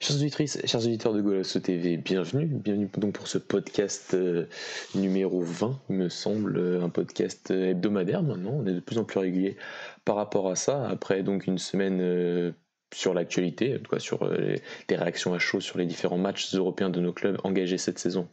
Chers auditrices, chers auditeurs de Golasso TV, bienvenue donc pour ce podcast numéro 20, il me semble, un podcast hebdomadaire maintenant, on est de plus en plus régulier par rapport à ça, après donc une semaine sur l'actualité, en tout cas sur les réactions à chaud sur les différents matchs européens de nos clubs engagés cette saison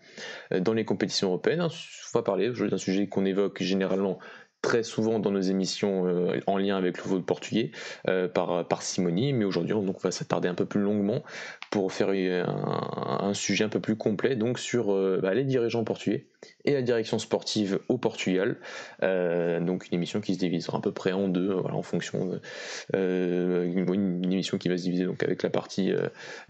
dans les compétitions européennes. On va parler d'un sujet qu'on évoque généralement très souvent dans nos émissions en lien avec le football portugais par Simoni, mais aujourd'hui on va s'attarder un peu plus longuement pour faire un sujet un peu plus complet donc sur les dirigeants portugais et la direction sportive au Portugal, donc une émission qui se divisera à peu près en deux, en fonction une émission qui va se diviser donc avec la partie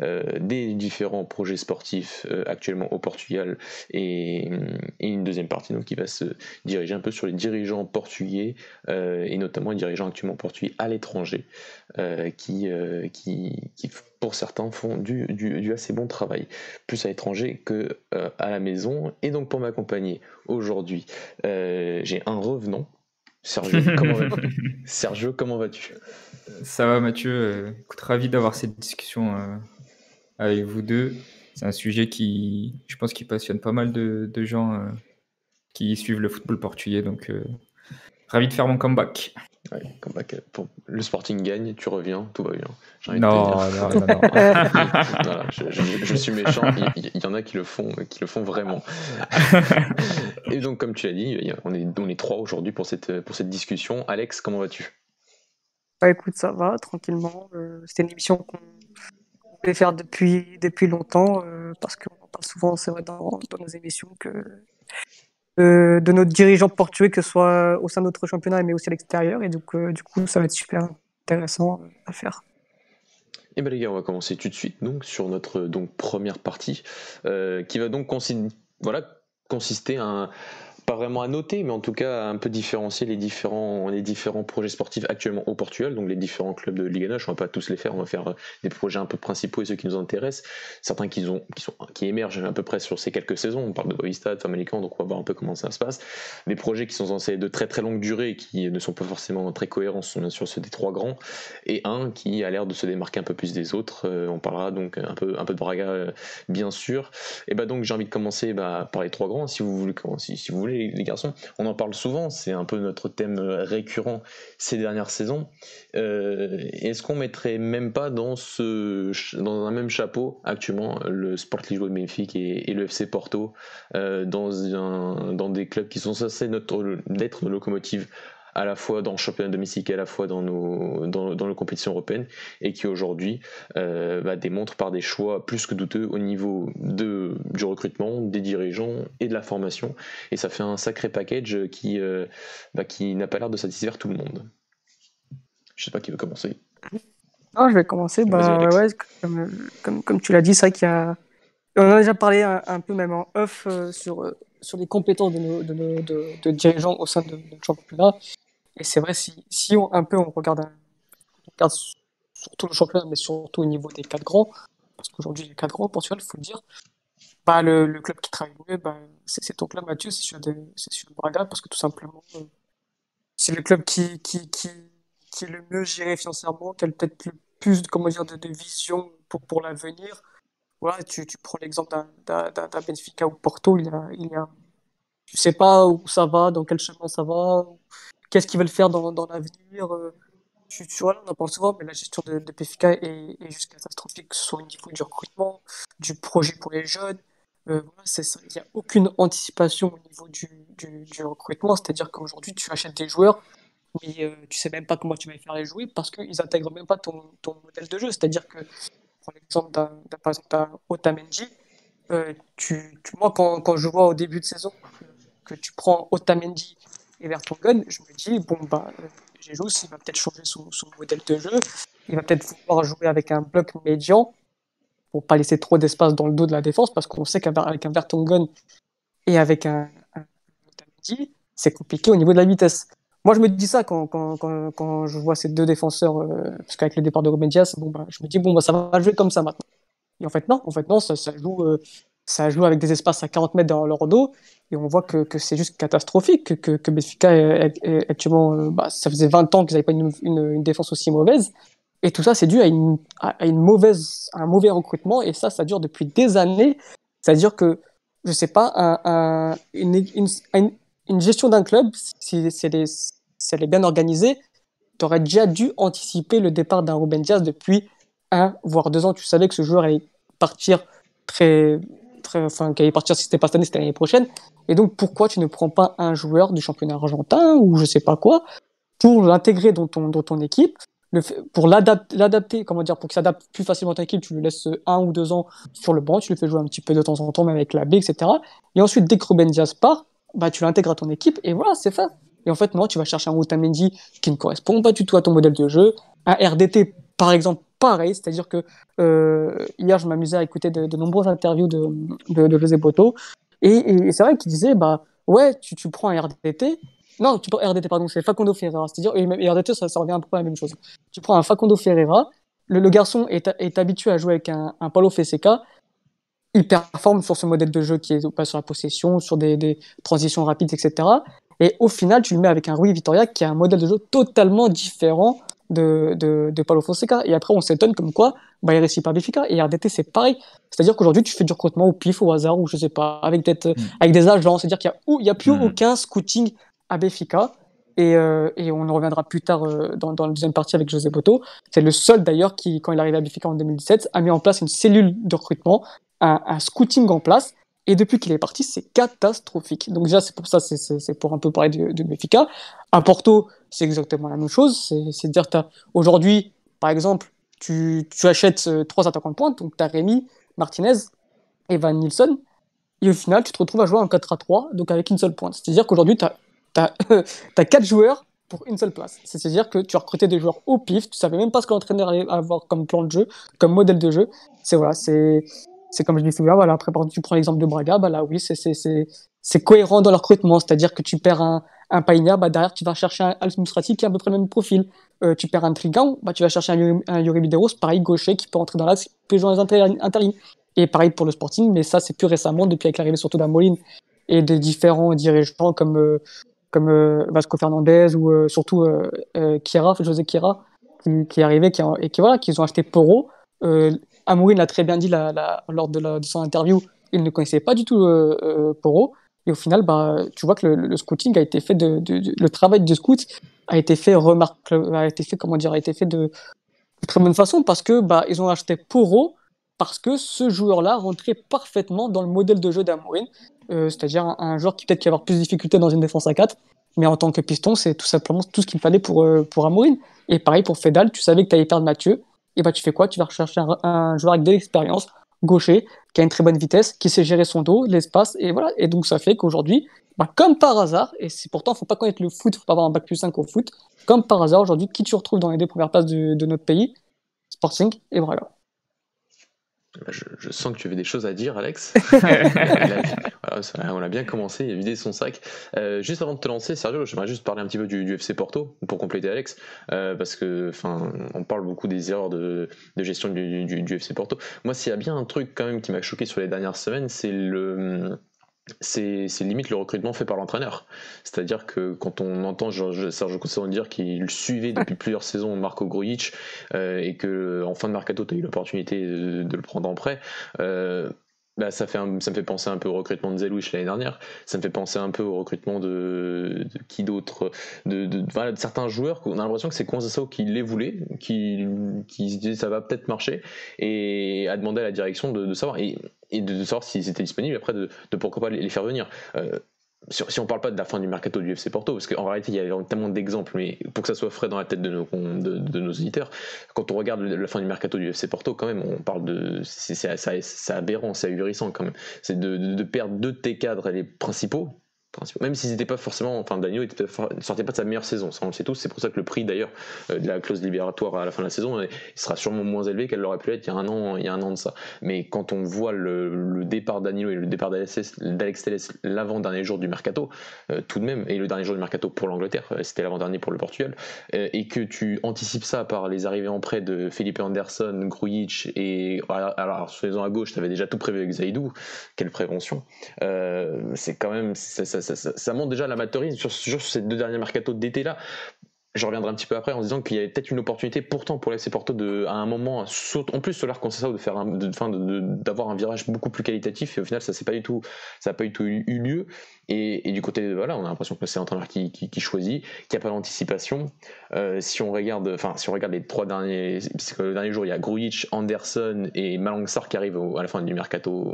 des différents projets sportifs actuellement au Portugal et une deuxième partie donc qui va se diriger un peu sur les dirigeants portugais et notamment les dirigeants actuellement portugais à l'étranger qui pour certains font du assez bon travail, plus à l'étranger que à la maison. Et donc pour m'accompagner aujourd'hui, j'ai un revenant. Sergio, comment vas-tu? Ça va Mathieu, ravi d'avoir cette discussion avec vous deux. C'est un sujet qui, je pense, qui passionne pas mal de gens qui suivent le football portugais, donc ravi de faire mon comeback. Ouais, comeback. Le Sporting gagne, tu reviens, tout va bien. Non. Voilà, je suis méchant. Il y en a qui le font vraiment. Et donc, comme tu l'as dit, on est trois aujourd'hui pour cette discussion. Alex, comment vas-tu? Écoute, ça va, tranquillement. C'était une émission qu'on voulait faire depuis longtemps, parce qu'on en parle souvent, c'est vrai, dans nos émissions, de notre dirigeants portugais, que ce soit au sein de notre championnat, mais aussi à l'extérieur. Et donc, du coup, ça va être super intéressant à faire. Et les gars, on va commencer tout de suite donc, sur notre première partie, qui va donc consister pas vraiment à noter, mais en tout cas à un peu différencier les différents projets sportifs actuellement au Portugal, donc les différents clubs de Liga NOS. On va pas tous les faire, on va faire des projets un peu principaux et ceux qui nous intéressent, certains qui émergent à peu près sur ces quelques saisons. On parle de Boavista, de Famalicão, donc on va voir un peu comment ça se passe. Des projets qui sont censés être de très très longue durée et qui ne sont pas forcément très cohérents sont bien sûr ceux des trois grands, et un qui a l'air de se démarquer un peu plus des autres. On parlera donc un peu de Braga bien sûr. Et donc j'ai envie de commencer par les trois grands, si vous voulez les garçons. On en parle souvent, c'est un peu notre thème récurrent ces dernières saisons. Est-ce qu'on mettrait même pas dans un même chapeau actuellement le Sport Lisboa de Benfica et le FC Porto, dans des clubs qui sont censés d'être nos locomotives à la fois dans le championnat domestique et à la fois dans nos compétitions européennes, et qui aujourd'hui démontrent par des choix plus que douteux au niveau du recrutement, des dirigeants et de la formation, et ça fait un sacré package qui n'a pas l'air de satisfaire tout le monde. Je sais pas qui veut commencer. Non, je vais commencer. Comme tu l'as dit, c'est vrai on en a déjà parlé un peu même en off sur les compétences de dirigeants au sein de notre championnat. Et c'est vrai, si on regarde surtout le championnat, mais surtout au niveau des quatre grands, parce qu'aujourd'hui, les quatre grands au Portugal, il faut le dire, le club qui travaille mieux, c'est ton club, Mathieu, c'est sur Braga, parce que tout simplement, c'est le club qui est le mieux géré financièrement, qui a peut-être plus de vision pour l'avenir. Voilà, tu prends l'exemple d'un Benfica ou Porto, tu sais pas où ça va, dans quel chemin ça va, qu'est-ce qu'ils veulent faire dans l'avenir. On en parle souvent, mais la gestion de PFK est juste catastrophique, que ce soit au niveau du recrutement, du projet pour les jeunes. Il n'y a aucune anticipation au niveau du recrutement, c'est-à-dire qu'aujourd'hui, tu achètes des joueurs, mais tu sais même pas comment tu vas les faire les jouer parce qu'ils n'intègrent même pas ton modèle de jeu. C'est-à-dire que, pour l'exemple par exemple, d'un Otamendi, moi, quand je vois au début de saison que tu prends Otamendi et Vertonghen, je me dis, bon, Jesus, il va peut-être changer son modèle de jeu, il va peut-être pouvoir jouer avec un bloc médian pour pas laisser trop d'espace dans le dos de la défense, parce qu'on sait qu'avec un Vertonghen et avec un Otamendi, c'est compliqué au niveau de la vitesse. Moi, je me dis ça quand je vois ces deux défenseurs, parce qu'avec le départ de Ruben Dias, je me dis, ça va jouer comme ça maintenant. Et en fait, non, ça joue avec des espaces à 40 mètres dans leur dos, et on voit que c'est juste catastrophique, que Benfica, actuellement, ça faisait 20 ans qu'ils n'avaient pas une défense aussi mauvaise, et tout ça, c'est dû à un mauvais recrutement, et ça dure depuis des années. C'est-à-dire que, je sais pas, une gestion d'un club, si elle est bien organisée, tu aurais déjà dû anticiper le départ d'un Ruben Dias depuis 1 voire 2 ans. Tu savais que ce joueur allait partir qu'il allait partir, si c'était pas cette année, c'était l'année prochaine. Et donc, pourquoi tu ne prends pas un joueur du championnat argentin ou je sais pas quoi pour l'intégrer dans ton équipe, pour l'adapter, pour qu'il s'adapte plus facilement à ton équipe, tu lui laisses 1 ou 2 ans sur le banc, tu le fais jouer un petit peu de temps en temps, même avec la B, etc. Et ensuite, dès que Ruben Dias part, tu l'intègres à ton équipe et voilà, c'est fait. Et en fait, non, tu vas chercher un Otamendi qui ne correspond pas du tout à ton modèle de jeu, un RDT, par exemple, pareil, c'est-à-dire que hier, je m'amusais à écouter de nombreuses interviews de José Boto, et c'est vrai qu'il disait, ouais, tu prends un RDT, non, tu prends RDT, pardon, c'est Facundo Ferreira, c'est-à-dire, et RDT, ça revient un peu à la même chose. Tu prends un Facundo Ferreira, le garçon est habitué à jouer avec un Paulo Fonseca, il performe sur ce modèle de jeu qui est pas sur la possession, sur des transitions rapides, etc. Et au final, tu le mets avec un Rui Vitoria qui a un modèle de jeu totalement différent de Paulo Fonseca. Et après, on s'étonne comme quoi il réussit pas Benfica. Et RDT, c'est pareil. C'est-à-dire qu'aujourd'hui, tu fais du recrutement au pif, au hasard, ou je sais pas, avec des agents. C'est-à-dire qu'il y a plus aucun scouting à Benfica. Et on en reviendra plus tard dans la deuxième partie avec José Boto. C'est le seul d'ailleurs qui, quand il est arrivé à Benfica en 2017, a mis en place une cellule de recrutement, un scouting en place, et depuis qu'il est parti, c'est catastrophique. Donc déjà, c'est pour ça, c'est pour un peu parler de Benfica. À Porto, c'est exactement la même chose. C'est-à-dire, aujourd'hui, par exemple, tu achètes 3 attaquants de pointe, donc tu as Rémi, Martinez et Van Nilsson, et au final, tu te retrouves à jouer en 4-3, donc avec une seule pointe. C'est-à-dire qu'aujourd'hui, tu as 4 joueurs pour une seule place. C'est-à-dire que tu as recruté des joueurs au pif, tu savais même pas ce que l'entraîneur allait avoir comme plan de jeu, comme modèle de jeu. C'est comme je dis souvent, voilà. Après, par exemple, tu prends l'exemple de Braga, là oui, c'est cohérent dans leur recrutement, c'est-à-dire que tu perds un Païna, derrière tu vas chercher un Al-Musrati qui a à peu près le même profil. Tu perds un Trigan, tu vas chercher un Yuri Medeiros, pareil, gaucher, qui peut entrer dans l'axe, qui peut jouer dans les interlignes. Et pareil pour le Sporting, mais ça c'est plus récemment, depuis avec l'arrivée surtout d'Amorim et des différents dirigeants comme Vasco Fernandez ou surtout José Chiera, qui est arrivé, qu'ils ont acheté Porro. Amorim l'a très bien dit lors de son interview, il ne connaissait pas du tout Porro. Et au final, tu vois que le scouting a été fait le travail de scout a été fait de très bonne façon, parce que ils ont acheté Porro parce que ce joueur-là rentrait parfaitement dans le modèle de jeu d'Amorim, c'est-à-dire un joueur qui peut-être qui va avoir plus de difficultés dans une défense à 4, mais en tant que piston, c'est tout simplement tout ce qu'il fallait pour Amorim. Et pareil pour Fedal, tu savais que tu allais perdre Mathieu, et tu fais quoi? Tu vas rechercher un joueur avec de l'expérience, gaucher, qui a une très bonne vitesse, qui sait gérer son dos, l'espace, et voilà. Et donc ça fait qu'aujourd'hui, comme par hasard, et c'est pourtant, faut pas connaître le foot, faut pas avoir un bac+5 au foot, comme par hasard, aujourd'hui, qui tu retrouves dans les 2 premières places de notre pays? Sporting et Braga. Je sens que tu avais des choses à dire, Alex. On a bien commencé, il a vidé son sac. Juste avant de te lancer, Sergio, j'aimerais juste parler un petit peu du FC Porto, pour compléter Alex, parce que on parle beaucoup des erreurs de gestion du FC Porto. Moi, s'il y a bien un truc quand même qui m'a choqué sur les dernières semaines, c'est limite le recrutement fait par l'entraîneur. C'est-à-dire que quand on entend Sergio Conceição dire qu'il suivait depuis plusieurs saisons Marco Grujic et qu'en fin de mercato tu as eu l'opportunité de le prendre en prêt, ça me fait penser un peu au recrutement de Zelouich l'année dernière, ça me fait penser un peu au recrutement de qui d'autre, de certains joueurs qu'on a l'impression que c'est Conceição qui les voulait, qui se disait ça va peut-être marcher, et a demandé à la direction de savoir et de savoir s'ils étaient disponibles, après de pourquoi pas les faire venir. Si on parle pas de la fin du mercato du FC Porto, parce qu'en réalité il y a tellement d'exemples, mais pour que ça soit frais dans la tête de nos auditeurs, quand on regarde la fin du mercato du FC Porto, quand même, on parle de c'est aberrant, c'est ahurissant quand même. C'est de perdre 2 de tes cadres les principaux, Même s'ils n'étaient pas forcément, enfin Danilo ne sortait pas de sa meilleure saison, ça on le sait tous, c'est pour ça que le prix d'ailleurs de la clause libératoire à la fin de la saison il sera sûrement moins élevé qu'elle l'aurait pu être il y a un an de ça. Mais quand on voit le départ Danilo et le départ d'Alex Telles l'avant-dernier jour du mercato, tout de même, et le dernier jour du mercato pour l'Angleterre, c'était l'avant-dernier pour le Portugal, et que tu anticipes ça par les arrivées en prêt de Felipe Anderson, Grujic, et alors faisant à gauche, tu avais déjà tout prévu avec Zaidou, quelle prévention, c'est quand même ça montre déjà l'amateurisme sur ces 2 derniers mercatos d'été là. Je reviendrai un petit peu après en disant qu'il y avait peut-être une opportunité pourtant pour l'FC Porto à un moment, en plus sur l'Arc Conceição, d'avoir un virage beaucoup plus qualitatif, et au final ça n'a pas du tout eu lieu, et du côté voilà, on a l'impression que c'est l'entraîneur qui choisit, qu'il n'y a pas d'anticipation. Si on regarde les 3 derniers, puisque le dernier jour il y a Grujic, Anderson et Malang Sarr qui arrivent à la fin du mercato.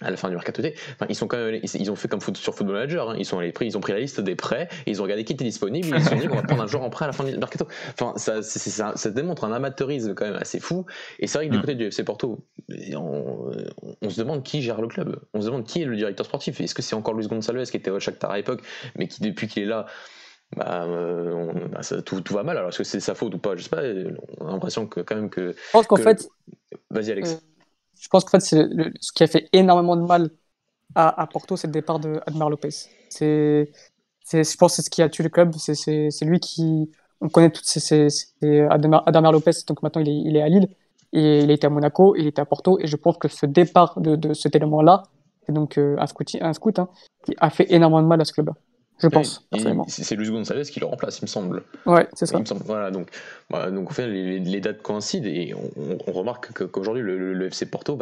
À la fin du mercato d'été, ils sont quand même, ils ont fait comme sur Football Manager, hein. Ils ont pris la liste des prêts, et ils ont regardé qui était disponible, et ils se sont dit qu'on va prendre un joueur en prêt à la fin du mercato. Enfin, ça démontre un amateurisme quand même assez fou. Et c'est vrai que du côté du FC Porto, on se demande qui gère le club, on se demande qui est le directeur sportif. Est-ce que c'est encore Luis Gonçalves qui était au Shakhtar à l'époque, mais qui depuis qu'il est là, tout va mal. Alors est-ce que c'est sa faute ou pas, je sais pas. On a l'impression que quand même que. Je pense qu'en fait. Vas-y Alex. Je pense qu'en fait, ce qui a fait énormément de mal à Porto, c'est le départ de Admar Lopez. Je pense que c'est ce qui a tué le club. C'est lui qui. On connaît toutes Admar Lopez, donc maintenant il est à Lille, et il était à Monaco, il était à Porto, et je pense que ce départ de cet élément-là, c'est donc un scout hein, qui a fait énormément de mal à ce club-là. Je pense, personnellement. C'est Luis Gonçalves qui le remplace, il me semble. Ouais, c'est ça. Il me semble. Voilà, donc en fait, les dates coïncident, et on remarque qu'aujourd'hui, le FC Porto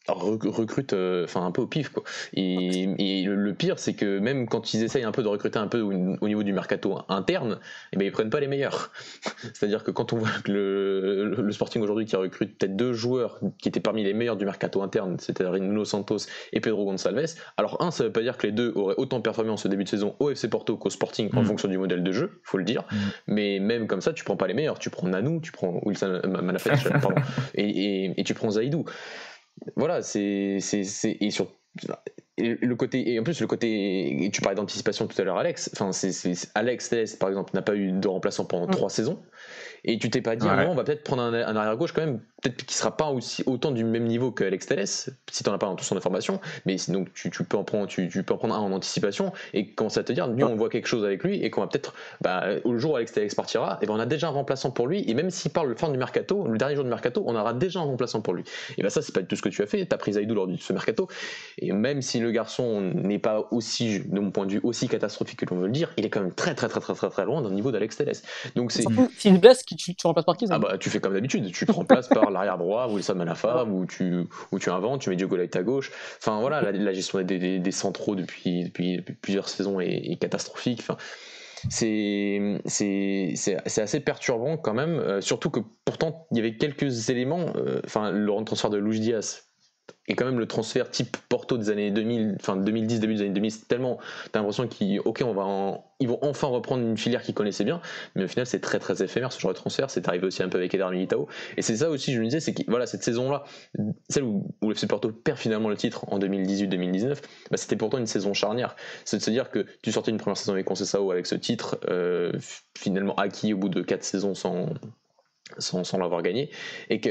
recrute un peu au pif, quoi. Et le pire, c'est que même quand ils essayent un peu de recruter un peu au niveau du mercato interne, ils prennent pas les meilleurs. C'est-à-dire que quand on voit que le Sporting aujourd'hui qui recrute peut-être 2 joueurs qui étaient parmi les meilleurs du mercato interne, c'est-à-dire Nuno Santos et Pedro Gonçalves, alors ça veut pas dire que les 2 auraient autant performé en ce début de saison au FC Porto qu'au Sporting en fonction du modèle de jeu, il faut le dire, mais même comme ça tu prends pas les meilleurs, tu prends Nanou, tu prends Wilson Manafet, pardon, et tu prends Zaidou. Voilà, et le côté, et en plus le côté, tu parlais d'anticipation tout à l'heure Alex, Alex Telles par exemple n'a pas eu de remplaçant pendant 3 saisons, et tu t'es pas dit on va peut-être prendre un arrière gauche quand même, peut-être qu'il sera pas autant du même niveau que Alex Telles, si t'en as pas dans tout son information, mais donc tu peux en prendre un en anticipation, et commencer à te dire on voit quelque chose avec lui, et qu'on va peut-être au jour où Alex Telles partira, et on a déjà un remplaçant pour lui, et même s'il part le fin du mercato, le dernier jour du mercato, on aura déjà un remplaçant pour lui. Et ça c'est pas tout ce que tu as fait, t'as pris Zaidou lors de ce mercato, et même si le garçon n'est pas aussi, de mon point de vue, aussi catastrophique que l'on veut le dire, il est quand même très très très très très, très loin d'un niveau d'Alex Telles. Donc c'est surtout s'il se blesse, tu remplaces par qui ça tu fais comme d'habitude, tu te remplaces par l'arrière droit Wilson Manafa, ou tu inventes, tu mets Diogo Leite à gauche. Enfin voilà, la gestion des centraux depuis plusieurs saisons est catastrophique. Enfin, c'est assez perturbant quand même, surtout que pourtant il y avait quelques éléments, le transfert de Luis Diaz, et quand même le transfert type Porto des années 2000, 2010, début des années 2000, c'est tellement, t'as l'impression qu'ils vont enfin reprendre une filière qu'ils connaissaient bien, mais au final c'est très très éphémère ce genre de transfert. C'est arrivé aussi un peu avec Eder Militao, et c'est ça aussi je me disais, c'est que voilà, cette saison là, celle où le FC Porto perd finalement le titre en 2018-2019, c'était pourtant une saison charnière. C'est de se dire que tu sortais une première saison avec Conceição avec ce titre finalement acquis au bout de 4 saisons sans l'avoir gagné, et que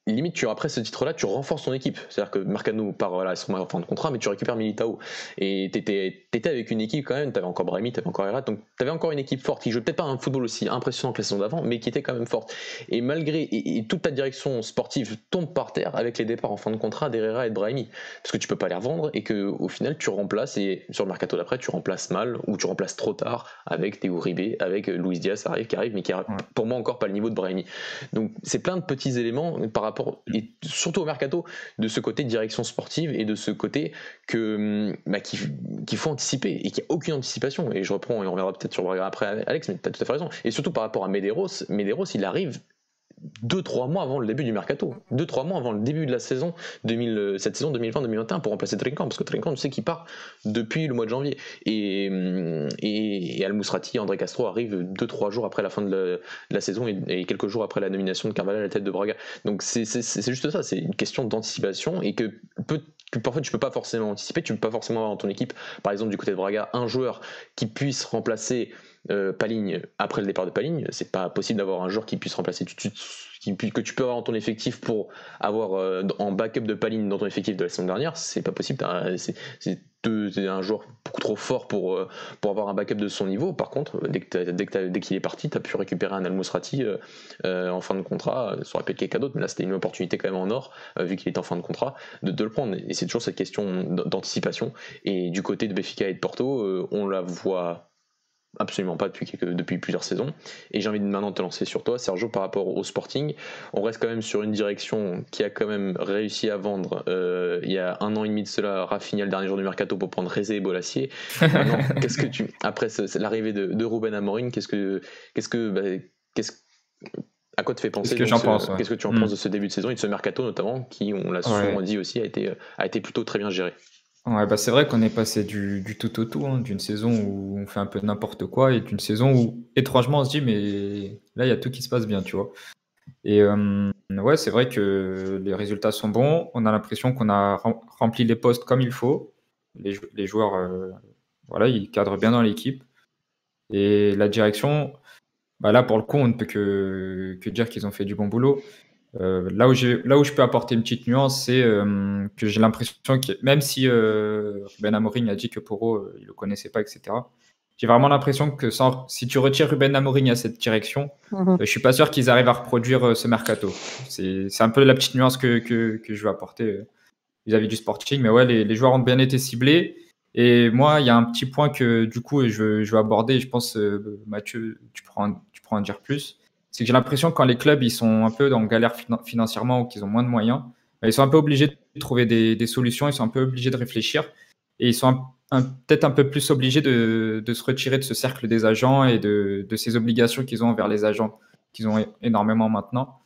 limite, après ce titre-là, tu renforces ton équipe. C'est-à-dire que Marcano part en fin de contrat, mais tu récupères Militao. Et t'étais avec une équipe quand même, t'avais encore Brahimi, t'avais encore Herat, donc t'avais encore une équipe forte qui jouait peut-être pas un football aussi impressionnant que la saison d'avant, mais qui était quand même forte. Et malgré, et toute ta direction sportive tombe par terre avec les départs en fin de contrat d'Herrera et de Brahimi. Parce que tu peux pas les revendre, et qu'au final, tu remplaces, et sur le mercato d'après, tu remplaces mal, ou tu remplaces trop tard avec Théo Ribé, avec Luis Diaz qui arrive, mais qui a pour moi encore pas le niveau de Brahimi. Donc c'est plein de petits éléments par rapport, et surtout au mercato, de ce côté direction sportive, et de ce côté qu'il faut anticiper, et qu'il n'y a aucune anticipation. Et je reprends, et on reviendra peut-être sur après Alex, mais tu as tout à fait raison. Et surtout par rapport à Medeiros, il arrive 2-3 mois avant le début du mercato, 2-3 mois avant le début de la saison cette saison 2020-2021 pour remplacer Trinquant, parce que Trinquant, tu sais qu'il part depuis le mois de janvier, et Al Musrati, André Castro arrive 2-3 jours après la fin de la saison et quelques jours après la nomination de Carvalhal à la tête de Braga. Donc c'est juste ça, c'est une question d'anticipation, et que parfois tu peux pas forcément anticiper, tu peux pas forcément avoir dans ton équipe, par exemple du côté de Braga, un joueur qui puisse remplacer Paligne après le départ de Paligne. C'est pas possible d'avoir un joueur qui puisse remplacer tout de suite, que tu peux avoir dans ton effectif pour avoir en backup de Paligne dans ton effectif de la saison dernière. C'est pas possible, c'est un joueur beaucoup trop fort pour avoir un backup de son niveau. Par contre, dès qu'il est parti, tu as pu récupérer un Al Musrati en fin de contrat. Ça aurait pu être quelqu'un d'autre, mais là c'était une opportunité quand même en or, vu qu'il est en fin de contrat, de le prendre. Et c'est toujours cette question d'anticipation. Et du côté de Benfica et de Porto, on la voit absolument pas depuis plusieurs saisons. Et j'ai envie de maintenant te lancer sur toi, Sergio, par rapport au Sporting. On reste quand même sur une direction qui a quand même réussi à vendre il y a 1 an et demi de cela Rafinha le dernier jour du mercato pour prendre Rezé et Bolassier. Maintenant, après l'arrivée de Ruben Amorim, à quoi te fait penser Qu'est-ce que tu en penses de ce début de saison et de ce mercato notamment, qui, on l'a souvent dit aussi, a été plutôt très bien géré? Ouais, bah c'est vrai qu'on est passé du tout au tout, hein, d'une saison où on fait un peu n'importe quoi, et d'une saison où, étrangement, on se dit, mais là, il y a tout qui se passe bien, tu vois. Et ouais, c'est vrai que les résultats sont bons. On a l'impression qu'on a rempli les postes comme il faut. Les joueurs, voilà, ils cadrent bien dans l'équipe. Et la direction, bah là, pour le coup, on ne peut que dire qu'ils ont fait du bon boulot. Là où je peux apporter une petite nuance, c'est que j'ai l'impression que, même si Ruben Amorim a dit que Porro, il le connaissait pas, etc., j'ai vraiment l'impression que si tu retires Ruben Amorim à cette direction, je suis pas sûr qu'ils arrivent à reproduire ce mercato. C'est un peu la petite nuance que je veux apporter vis-à-vis du Sporting. Mais ouais, les joueurs ont bien été ciblés. Et moi, il y a un petit point que du coup je veux aborder. Et je pense, Mathieu, tu pourras en dire plus. C'est que j'ai l'impression que quand les clubs ils sont un peu en galère financièrement ou qu'ils ont moins de moyens, ils sont un peu obligés de trouver des solutions, ils sont un peu obligés de réfléchir, et ils sont peut-être un peu plus obligés de se retirer de ce cercle des agents et de ces obligations qu'ils ont envers les agents, qu'ils ont énormément maintenant.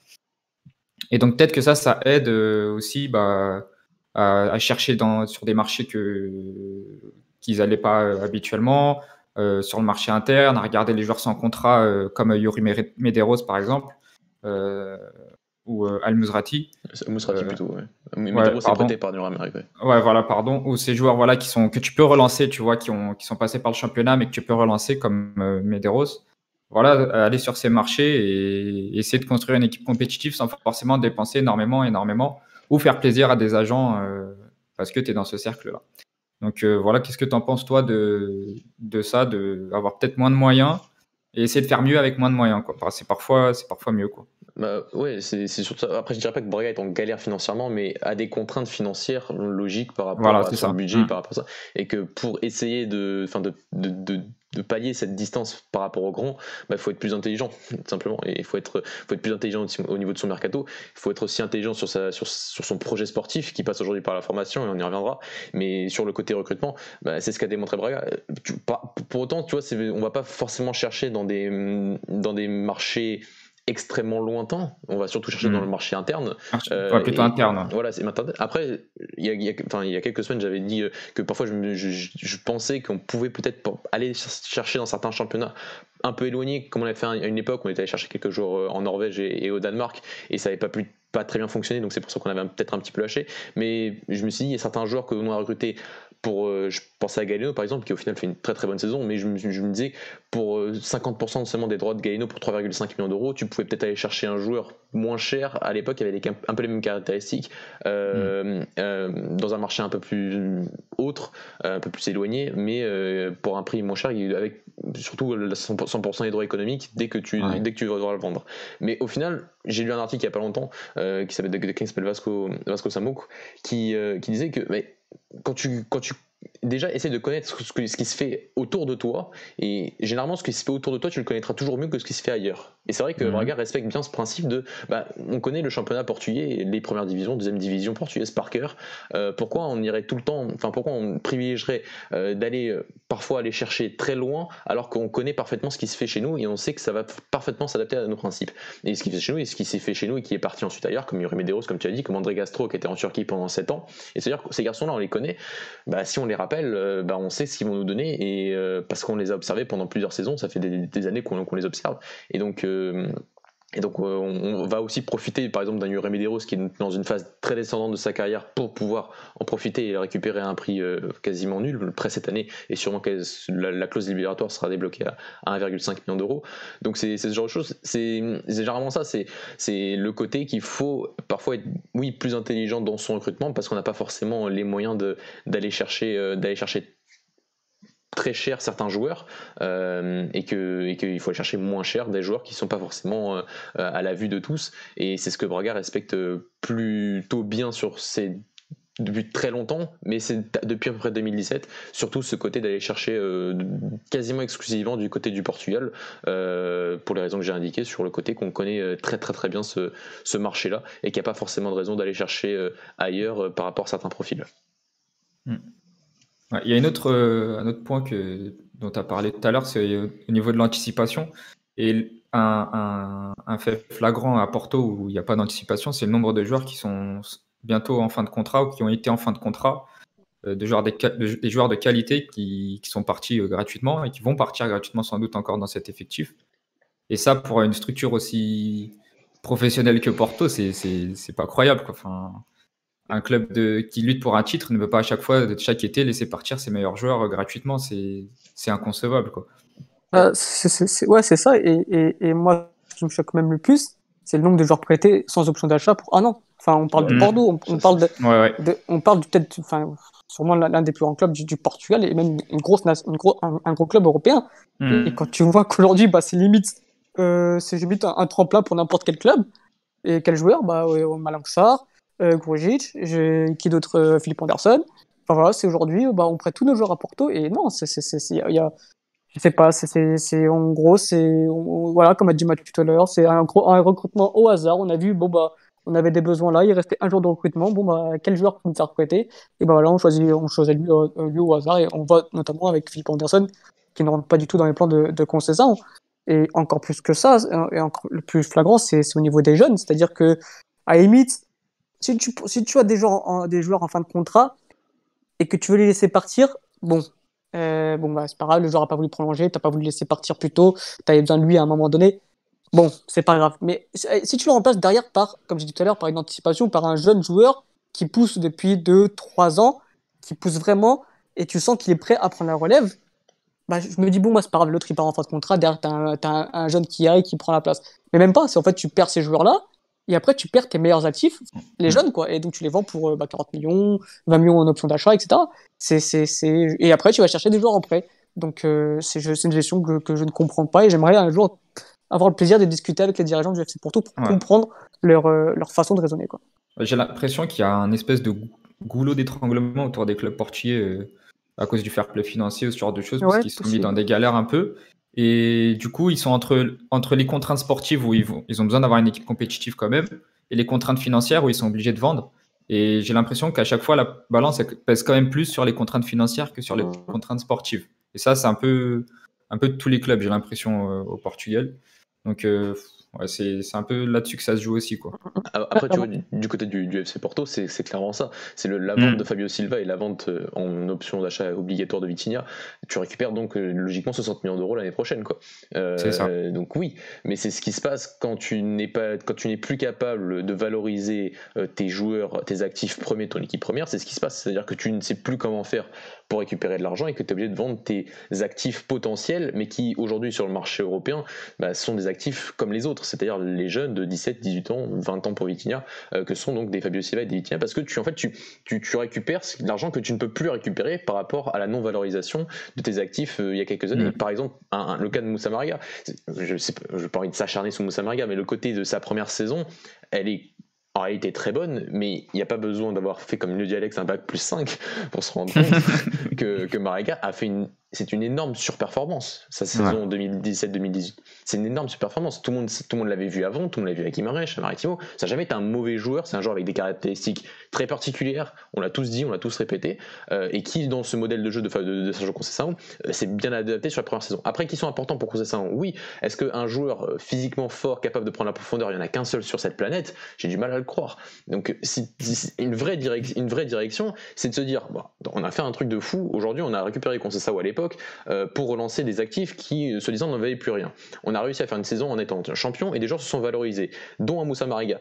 Et donc peut-être que ça aide aussi à chercher sur des marchés qu'ils n'allaient pas habituellement, sur le marché interne, à regarder les joueurs sans contrat comme Youri Medeiros par exemple, ou Al Musrati. Musrati plutôt, ouais. Medeiros est prêté par Nuremberg, ouais. Ouais, voilà, pardon. Ou ces joueurs voilà, que tu peux relancer, tu vois, qui sont passés par le championnat, mais que tu peux relancer comme Medeiros. Voilà, aller sur ces marchés et essayer de construire une équipe compétitive sans forcément dépenser énormément, ou faire plaisir à des agents parce que tu es dans ce cercle-là. Donc voilà, qu'est-ce que tu en penses, toi, de ça, d'avoir peut-être moins de moyens et essayer de faire mieux avec moins de moyens, quoi. C'est parfois mieux, quoi. Bah ouais, c'est surtout ça. Après, je dirais pas que Braga est en galère financièrement, mais a des contraintes financières logiques par rapport à son budget, par rapport à ça, et que pour essayer de pallier cette distance par rapport au grand, il faut être plus intelligent, tout simplement. Et il faut être plus intelligent au niveau de son mercato. Il faut être aussi intelligent sur son projet sportif qui passe aujourd'hui par la formation, et on y reviendra. Mais sur le côté recrutement, c'est ce qu'a démontré Braga. Pour autant, tu vois, on va pas forcément chercher dans des marchés extrêmement lointain, on va surtout chercher dans le marché interne. Plutôt interne. Voilà, c'est interne. Après, il y a quelques semaines, j'avais dit que parfois je pensais qu'on pouvait peut-être aller chercher dans certains championnats un peu éloignés, comme on avait fait à une époque, on était allé chercher quelques jours en Norvège et au Danemark, et ça n'avait pas très bien fonctionné, donc c'est pour ça qu'on avait peut-être un petit peu lâché. Mais je me suis dit, il y a certains joueurs que l'on a recrutés je pensais à Galeno par exemple, qui au final fait une très très bonne saison, mais je me disais, pour 50% seulement des droits de Galeno pour 3,5 millions d'euros, tu pouvais peut-être aller chercher un joueur moins cher à l'époque, qui avait un peu les mêmes caractéristiques, dans un marché un peu plus autre, un peu plus éloigné, mais pour un prix moins cher, avec surtout 100% des droits économiques dès que tu vas devoir le vendre. Mais au final, j'ai lu un article il n'y a pas longtemps qui s'appelle Vasco Samouk, qui disait que quand tu déjà essaie de connaître ce qui se fait autour de toi, et généralement ce qui se fait autour de toi tu le connaîtras toujours mieux que ce qui se fait ailleurs. Et c'est vrai que Braga respecte bien ce principe de on connaît le championnat portugais, les premières divisions, deuxième division portugaise par cœur. Pourquoi on irait tout le temps, pourquoi on privilégierait d'aller parfois aller chercher très loin alors qu'on connaît parfaitement ce qui se fait chez nous et on sait que ça va parfaitement s'adapter à nos principes. Et ce qui fait chez nous et ce qui s'est fait chez nous et qui est parti ensuite ailleurs, comme Yuri Medeiros, comme tu as dit, comme André Castro qui était en Turquie pendant 7 ans. Et c'est-à-dire que ces garçons-là, on les connaît, si on les rappelle, on sait ce qu'ils vont nous donner, et parce qu'on les a observés pendant plusieurs saisons, ça fait des années qu'on les observe. Et donc on va aussi profiter par exemple d'un Yuri Medeiros qui est dans une phase très descendante de sa carrière pour pouvoir en profiter et récupérer un prix quasiment nul près cette année, et sûrement que la clause libératoire sera débloquée à 1,5 million d'euros. Donc c'est ce genre de choses, c'est généralement ça, c'est le côté qu'il faut parfois être plus intelligent dans son recrutement, parce qu'on n'a pas forcément les moyens d'aller chercher très cher certains joueurs, et qu'il faut aller chercher moins cher des joueurs qui ne sont pas forcément à la vue de tous. Et c'est ce que Braga respecte plutôt bien depuis très longtemps, mais c'est depuis à peu près 2017, surtout ce côté d'aller chercher quasiment exclusivement du côté du Portugal, pour les raisons que j'ai indiquées, sur le côté qu'on connaît très très très bien ce marché-là, et qu'il n'y a pas forcément de raison d'aller chercher ailleurs par rapport à certains profils. Il y a un autre point dont tu as parlé tout à l'heure, c'est au niveau de l'anticipation. Et un fait flagrant à Porto où il n'y a pas d'anticipation, c'est le nombre de joueurs qui sont bientôt en fin de contrat ou qui ont été en fin de contrat, des joueurs de qualité qui sont partis gratuitement et qui vont partir gratuitement sans doute encore dans cet effectif. Et ça, pour une structure aussi professionnelle que Porto, c'est pas croyable, quoi. Un club qui lutte pour un titre ne peut pas à chaque fois, chaque été, laisser partir ses meilleurs joueurs gratuitement. C'est inconcevable, quoi. C'est ça. Et moi, ce qui me choque même le plus, c'est le nombre de joueurs prêtés sans option d'achat pour un an. On parle de Bordeaux, on parle on parle peut-être, sûrement l'un des plus grands clubs du Portugal, et même un gros club européen. Et quand tu vois qu'aujourd'hui, c'est limite un tremplin pour n'importe quel club. Et quel joueur? Malang Sarr, Grujic, qui d'autre? Philippe Anderson. C'est aujourd'hui, on prête tous nos joueurs à Porto, et non, il y a, je sais pas, en gros, voilà, comme a dit Mathieu tout à l'heure, c'est un recrutement au hasard. On a vu, on avait des besoins là, il restait un jour de recrutement. Quel joueur peut nous faire recruter? Et voilà, on choisit lui au hasard, et on voit notamment avec Philippe Anderson, qui ne rentre pas du tout dans les plans de Conceição. Et encore plus que ça, et encore le plus flagrant, c'est au niveau des jeunes. C'est-à-dire que, à la limite, si tu as des joueurs en fin de contrat et que tu veux les laisser partir, c'est pas grave, le joueur a pas voulu prolonger, t'as pas voulu le laisser partir plus tôt, t'avais besoin de lui à un moment donné, c'est pas grave. Mais si tu le remplaces derrière comme j'ai dit tout à l'heure, par une anticipation, par un jeune joueur qui pousse depuis 2-3 ans, qui pousse vraiment, et tu sens qu'il est prêt à prendre la relève, je me dis, c'est pas grave, l'autre il part en fin de contrat, derrière t'as un jeune qui arrive, qui prend la place. Mais même pas, c'est en fait tu perds ces joueurs-là, et après tu perds tes meilleurs actifs, les jeunes, quoi, et donc tu les vends pour 40 millions, 20 millions en option d'achat, etc. Et après tu vas chercher des joueurs en prêt. Donc c'est une gestion que je ne comprends pas, et j'aimerais un jour avoir le plaisir de discuter avec les dirigeants du FC Porto pour comprendre leur façon de raisonner, quoi. J'ai l'impression qu'il y a un espèce de goulot d'étranglement autour des clubs portugais, à cause du fair play financier ou ce genre de choses, parce qu'ils sont mis dans des galères un peu. Et du coup, ils sont entre les contraintes sportives où ils ont besoin d'avoir une équipe compétitive quand même, et les contraintes financières où ils sont obligés de vendre. Et j'ai l'impression qu'à chaque fois, la balance pèse quand même plus sur les contraintes financières que sur les contraintes sportives. Et ça, c'est un peu de tous les clubs, j'ai l'impression, au Portugal. Donc, c'est un peu là-dessus que ça se joue aussi, quoi. Après, tu vois, du côté du FC Porto, c'est clairement ça. C'est la vente de Fabio Silva et la vente en option d'achat obligatoire de Vitinha. Tu récupères donc logiquement 60 millions d'euros l'année prochaine, quoi. C'est ça. Donc oui, mais c'est ce qui se passe quand tu n'es plus capable de valoriser tes joueurs, tes actifs premiers, ton équipe première. C'est ce qui se passe. C'est-à-dire que tu ne sais plus comment faire pour récupérer de l'argent et que tu es obligé de vendre tes actifs potentiels, mais qui aujourd'hui sur le marché européen sont des actifs comme les autres, c'est-à-dire les jeunes de 17, 18 ans, 20 ans pour Vitinha, que sont donc des Fabio Silva et des Vitinha, parce que tu récupères l'argent que tu ne peux plus récupérer par rapport à la non-valorisation de tes actifs il y a quelques années. Par exemple, le cas de Moussa Marega, je n'ai pas envie de s'acharner sur Moussa Marega, mais le côté de sa première saison, elle est en réalité très bonne, mais il n'y a pas besoin d'avoir fait, comme le dit Alex, un bac plus 5 pour se rendre compte que Marega a fait c'est une énorme surperformance, sa saison 2017-2018. C'est une énorme surperformance. Tout le monde l'avait vu avant, tout le monde l'avait vu avec Guimarães, à Maritimo. Ça n'a jamais été un mauvais joueur, c'est un joueur avec des caractéristiques très particulières, on l'a tous dit, on l'a tous répété, et qui, dans ce modèle de jeu de Sergio Conceição, s'est bien adapté sur la première saison. Après, qui sont importants pour Conceição? Oui. Est-ce qu'un joueur physiquement fort, capable de prendre la profondeur, il n'y en a qu'un seul sur cette planète? J'ai du mal à le croire. Donc, une vraie direction, c'est de se dire, on a fait un truc de fou, aujourd'hui on a récupéré Conceição à l'époque, pour relancer des actifs qui, se disant, n'en valaient plus rien. On a réussi à faire une saison en étant champion et des joueurs se sont valorisés, dont un Moussa Marega.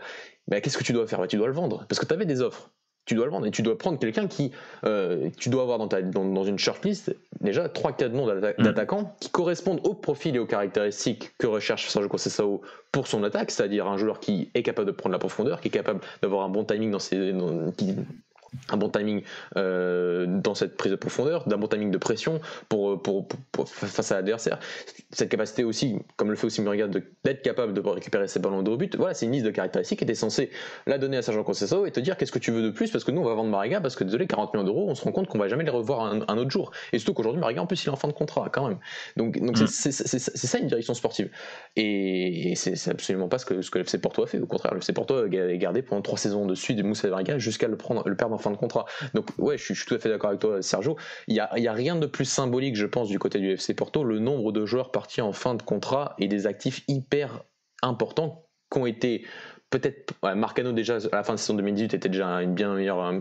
Qu'est-ce que tu dois faire? Tu dois le vendre, parce que tu avais des offres. Tu dois le vendre et tu dois prendre quelqu'un qui tu dois avoir dans une shortlist déjà 3-4 noms d'attaquants qui correspondent au profil et aux caractéristiques que recherche Sergio Conceição pour son attaque, c'est-à-dire un joueur qui est capable de prendre la profondeur, qui est capable d'avoir un bon timing dans cette prise de profondeur, d'un bon timing de pression pour face à l'adversaire. Cette capacité aussi, comme le fait aussi Muriel, d'être capable de récupérer ses ballons de haut but. Voilà, c'est une liste de caractéristiques qui était censée la donner à Sergio Conceição et te dire qu'est-ce que tu veux de plus, parce que nous on va vendre Marega, parce que désolé, 40 millions d'euros, on se rend compte qu'on va jamais les revoir un autre jour. Et surtout qu'aujourd'hui Marega en plus il est en fin de contrat quand même. Donc c'est ça une direction sportive. Et c'est absolument pas ce que le FC Porto a fait. Au contraire, le FC Porto a gardé pendant 3 saisons de suite de Moussa Marega jusqu'à le perdre en fin de contrat. Donc ouais, je suis tout à fait d'accord avec toi, Sergio. Il y a rien de plus symbolique, je pense, du côté du FC Porto, le nombre de joueurs partis en fin de contrat et des actifs hyper importants qui ont été peut-être Marcano déjà à la fin de saison 2018 était déjà un bien meilleur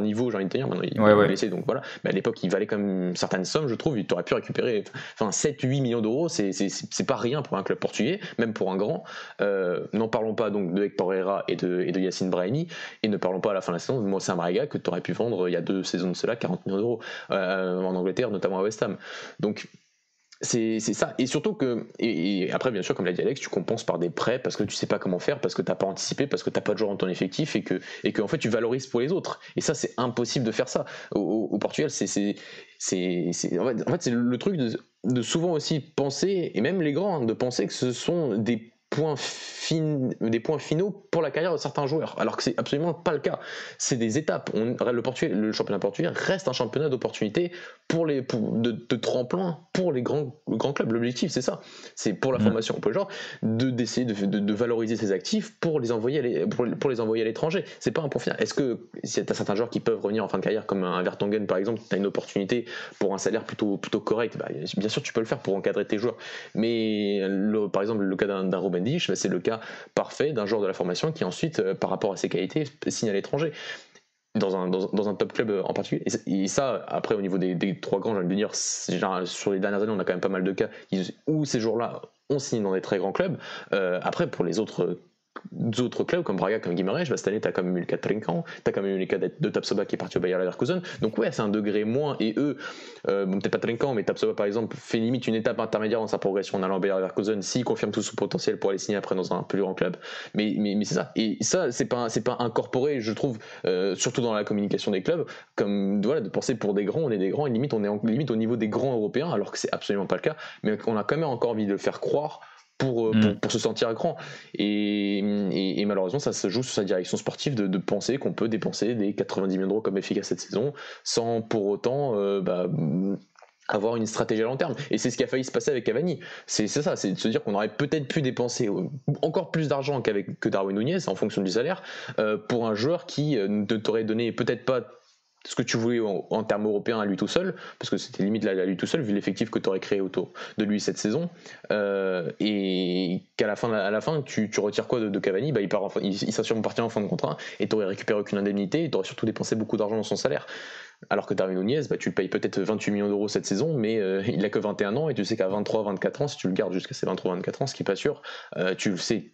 niveau, j'ai envie de te dire. Maintenant il est blessé, donc voilà. Mais à l'époque il valait quand même certaines sommes, je trouve. Il aurait pu récupérer 7-8 millions d'euros, c'est pas rien pour un club portugais, même pour un grand. N'en parlons pas donc de Hector Herrera et de Yacine Brahimi, et ne parlons pas à la fin de la saison de Moussa Marega que tu aurais pu vendre il y a 2 saisons de cela 40 millions d'euros en Angleterre, notamment à West Ham. Donc c'est ça, et surtout que et après bien sûr comme l'a dit Alex, tu compenses par des prêts parce que tu sais pas comment faire, parce que t'as pas anticipé, parce que t'as pas de joueurs dans ton effectif, et que en fait tu valorises pour les autres, et ça c'est impossible de faire ça au Portugal. C'est en fait c'est le truc de souvent aussi penser, et même les grands, de penser que ce sont des points finaux pour la carrière de certains joueurs, alors que c'est absolument pas le cas. C'est des étapes. Le championnat portugais reste un championnat d'opportunités de tremplin pour les grands clubs. L'objectif c'est ça, c'est pour la formation, pour le genre d'essayer de valoriser ses actifs pour les envoyer à l'étranger. C'est pas un point final. Est-ce que si t'as certains joueurs qui peuvent revenir en fin de carrière, comme un Vertonghen par exemple, t'as une opportunité pour un salaire plutôt correct, bien sûr tu peux le faire pour encadrer tes joueurs, mais par exemple le cas d'un Ruben Dias, c'est le cas parfait d'un joueur de la formation qui ensuite, par rapport à ses qualités, signe à l'étranger dans un top club en particulier. Et ça, après au niveau des 3 grands, j'ai envie de dire, sur les dernières années on a quand même pas mal de cas où ces joueurs-là ont signé dans des très grands clubs. Après pour les autres clubs comme Braga, comme Guimarães, cette année t'as quand même eu le cas de Trincão, t'as quand même eu le cas de Tapsoba qui est parti au Bayer Leverkusen, donc ouais c'est un degré moins, et eux peut-être pas Trincão, mais Tapsoba par exemple fait limite une étape intermédiaire dans sa progression en allant au Bayer Leverkusen, s'il confirme tout son potentiel pour aller signer après dans un plus grand club, mais c'est ça, et ça c'est pas incorporé, je trouve, surtout dans la communication des clubs, comme voilà, de penser pour des grands, on est des grands, et limite on est limite au niveau des grands européens, alors que c'est absolument pas le cas, mais on a quand même encore envie de le faire croire pour se sentir grand, et malheureusement ça se joue sur sa direction sportive de penser qu'on peut dépenser des 90 millions d'euros comme efficace cette saison sans pour autant avoir une stratégie à long terme. Et c'est ce qui a failli se passer avec Cavani. C'est ça, c'est de se dire qu'on aurait peut-être pu dépenser encore plus d'argent que Darwin Núñez en fonction du salaire pour un joueur qui ne t'aurait donné peut-être pas ce que tu voulais en termes européens à lui tout seul, parce que c'était limite à lui tout seul vu l'effectif que tu aurais créé autour de lui cette saison, et qu'à la fin tu retires quoi de Cavani, il sera sûrement parti en fin de contrat et tu aurais récupéré aucune indemnité et tu aurais surtout dépensé beaucoup d'argent dans son salaire, alors que Darwin Núñez, tu le payes peut-être 28 millions d'euros cette saison, mais il n'a que 21 ans, et tu sais qu'à 23-24 ans, si tu le gardes jusqu'à ses 23-24 ans, ce qui n'est pas sûr, tu le sais,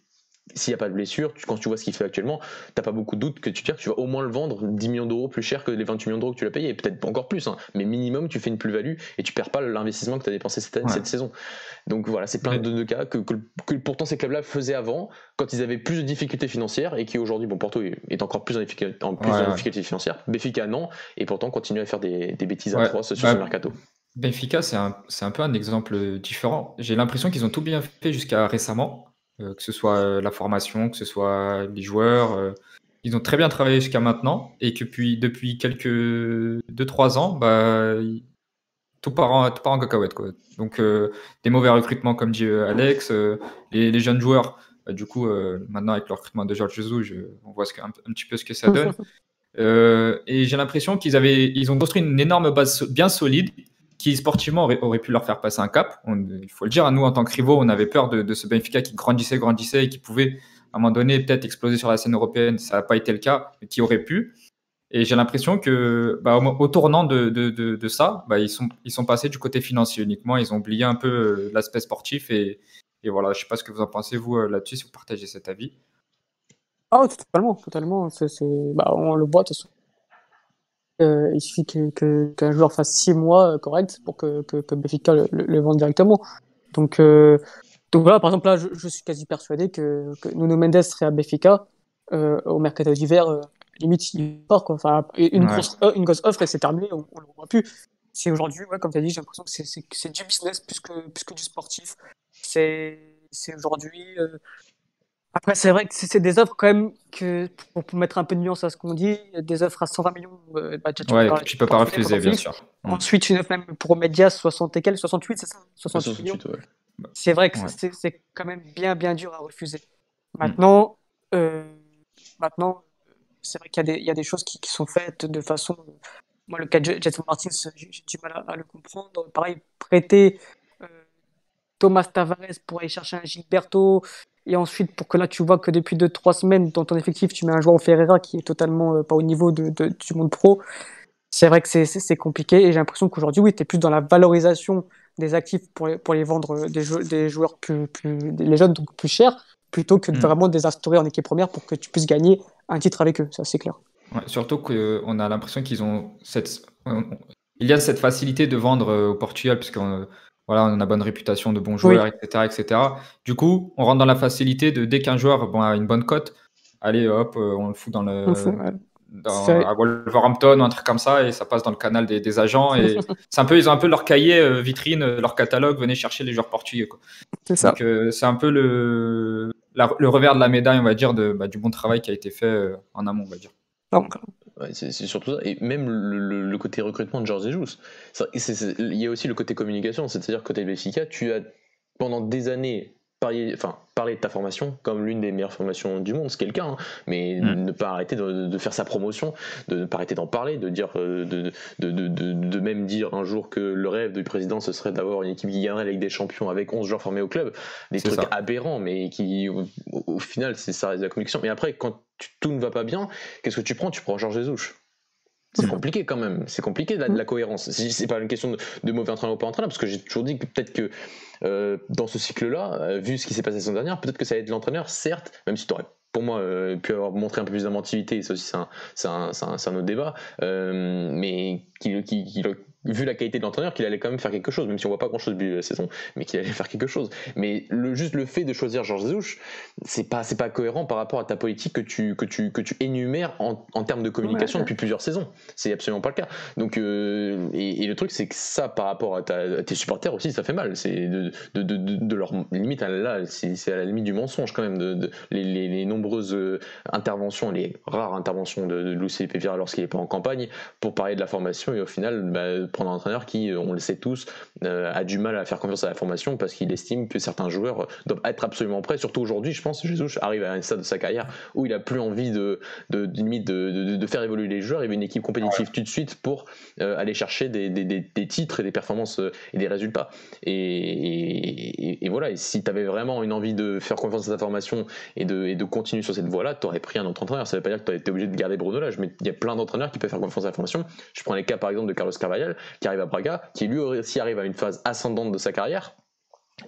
s'il n'y a pas de blessure, quand tu vois ce qu'il fait actuellement, t'as pas beaucoup de doute que tu vas au moins le vendre 10 millions d'euros plus cher que les 28 millions d'euros que tu l'as payé, et peut-être encore plus, mais minimum tu fais une plus-value et tu perds pas l'investissement que tu as dépensé cette saison. Donc voilà, c'est plein de cas que pourtant ces clubs-là faisaient avant, quand ils avaient plus de difficultés financières, et qui aujourd'hui, Porto est encore plus en difficulté financière, Benfica non, et pourtant continue à faire des bêtises atroces sur ce mercato. Benfica, c'est un peu un exemple différent. J'ai l'impression qu'ils ont tout bien fait jusqu'à récemment. que ce soit la formation, que ce soit les joueurs. Ils ont très bien travaillé jusqu'à maintenant et que depuis quelques 2-3 ans, tout part en cacahuète, quoi. Donc, des mauvais recrutements, comme dit Alex, les jeunes joueurs, du coup, maintenant avec le recrutement de Georges Jesus, on voit un petit peu ce que ça donne. Et j'ai l'impression ils ont construit une énorme base bien solide qui sportivement aurait pu leur faire passer un cap. Il faut le dire, nous en tant que rivaux, on avait peur de ce Benfica qui grandissait et qui pouvait à un moment donné peut-être exploser sur la scène européenne. Ça n'a pas été le cas, mais qui aurait pu. Et j'ai l'impression que au tournant de ça, ils sont passés du côté financier uniquement. Ils ont oublié un peu l'aspect sportif. Et voilà, je ne sais pas ce que vous en pensez, vous, là-dessus, si vous partagez cet avis. Ah, totalement. On le voit, de toute façon. Il suffit qu'un joueur fasse 6 mois correct pour que Benfica le vende directement. Donc voilà, par exemple, là, je suis quasi persuadé que Nuno Mendes serait à Benfica au mercato d'hiver. Limite, il part, quoi. Enfin, une grosse offre et c'est terminé, on ne le revoit plus. C'est aujourd'hui, ouais, comme tu as dit, j'ai l'impression que c'est du business plus que du sportif. C'est aujourd'hui. Après, c'est vrai que c'est des offres quand même que, pour mettre un peu de nuance à ce qu'on dit, des offres à 120 millions, que tu peux pas refuser, bien sûr. Ensuite, une offre même pour Medias, 60 et quelques, 68, c'est ça 68 millions. Ouais. C'est vrai que c'est quand même bien dur à refuser. Maintenant, c'est vrai qu'il y a des choses qui sont faites de façon... Moi, le cas de Jason Martins, j'ai du mal à le comprendre. Pareil, prêter Thomas Tavares pour aller chercher un Gilberto, et ensuite pour que là tu vois que depuis 2-3 semaines dans ton effectif tu mets un joueur au Ferreira qui est totalement pas au niveau du monde pro. C'est vrai que c'est compliqué et j'ai l'impression qu'aujourd'hui oui, tu es plus dans la valorisation des actifs pour les vendre des joueurs les jeunes donc plus chers plutôt que de vraiment les instaurer en équipe première pour que tu puisses gagner un titre avec eux, ça c'est clair. Ouais, surtout qu'on a l'impression qu'ils ont il y a cette facilité de vendre au Portugal puisqu'on on a bonne réputation de bons joueurs, etc. Du coup, on rentre dans la facilité de dès qu'un joueur a une bonne cote, allez hop, on le fout à Wolverhampton ou un truc comme ça et ça passe dans le canal des agents et ils ont un peu leur cahier vitrine, leur catalogue, venez chercher les joueurs portugais, quoi. C'est ça. Donc c'est un peu le revers de la médaille, on va dire, du bon travail qui a été fait en amont, on va dire. Ouais, c'est surtout ça, et même le côté recrutement de Georges Jesus. Il y a aussi le côté communication, c'est-à-dire côté Benfica, tu as pendant des années parlé de ta formation comme l'une des meilleures formations du monde, ce qui est le cas, hein, mais ne pas arrêter de faire sa promotion, de ne pas arrêter d'en parler, de dire, de même dire un jour que le rêve du président ce serait d'avoir une équipe qui gagnerait la Ligue des Champions avec 11 joueurs formés au club, des trucs aberrants, mais qui au final ça reste de la communication. Mais après, quand tout ne va pas bien, qu'est-ce que tu prends? Tu prends Georges Jesus. C'est compliqué quand même, c'est compliqué de la cohérence. C'est pas une question de mauvais entraîneur ou pas entraîneur, parce que j'ai toujours dit que peut-être que dans ce cycle-là, vu ce qui s'est passé la saison dernière, peut-être que ça va être l'entraîneur, certes, même si tu aurais pour moi pu avoir montré un peu plus d'inventivité, ça aussi c'est un autre débat, mais vu la qualité de l'entraîneur, qu'il allait quand même faire quelque chose, même si on voit pas grand chose du début de la saison, mais qu'il allait faire quelque chose. Mais juste le fait de choisir Georges Jesus, c'est pas cohérent par rapport à ta politique que tu énumères en termes de communication depuis plusieurs saisons. C'est absolument pas le cas. Donc et le truc c'est que ça, par rapport à tes supporters aussi, ça fait mal. C'est de leur limite là, c'est à la limite du mensonge quand même, les nombreuses interventions, les rares interventions de Luis Felipe Vieira lorsqu'il n'est pas en campagne pour parler de la formation, et au final prendre un entraîneur qui, on le sait tous, a du mal à faire confiance à la formation parce qu'il estime que certains joueurs doivent être absolument prêts. Surtout aujourd'hui, je pense que Jesus arrive à un stade de sa carrière où il a plus envie de faire évoluer les joueurs. Il veut une équipe compétitive tout de suite pour aller chercher des titres et des performances et des résultats. Et voilà. Et si tu avais vraiment une envie de faire confiance à ta formation et de continuer sur cette voie-là, tu aurais pris un autre entraîneur. Ça veut pas dire que tu aurais été obligé de garder Bruno Lage, mais il y a plein d'entraîneurs qui peuvent faire confiance à la formation. Je prends les cas par exemple de Carlos Carvalhal, qui arrive à Braga, qui lui aussi arrive à une phase ascendante de sa carrière,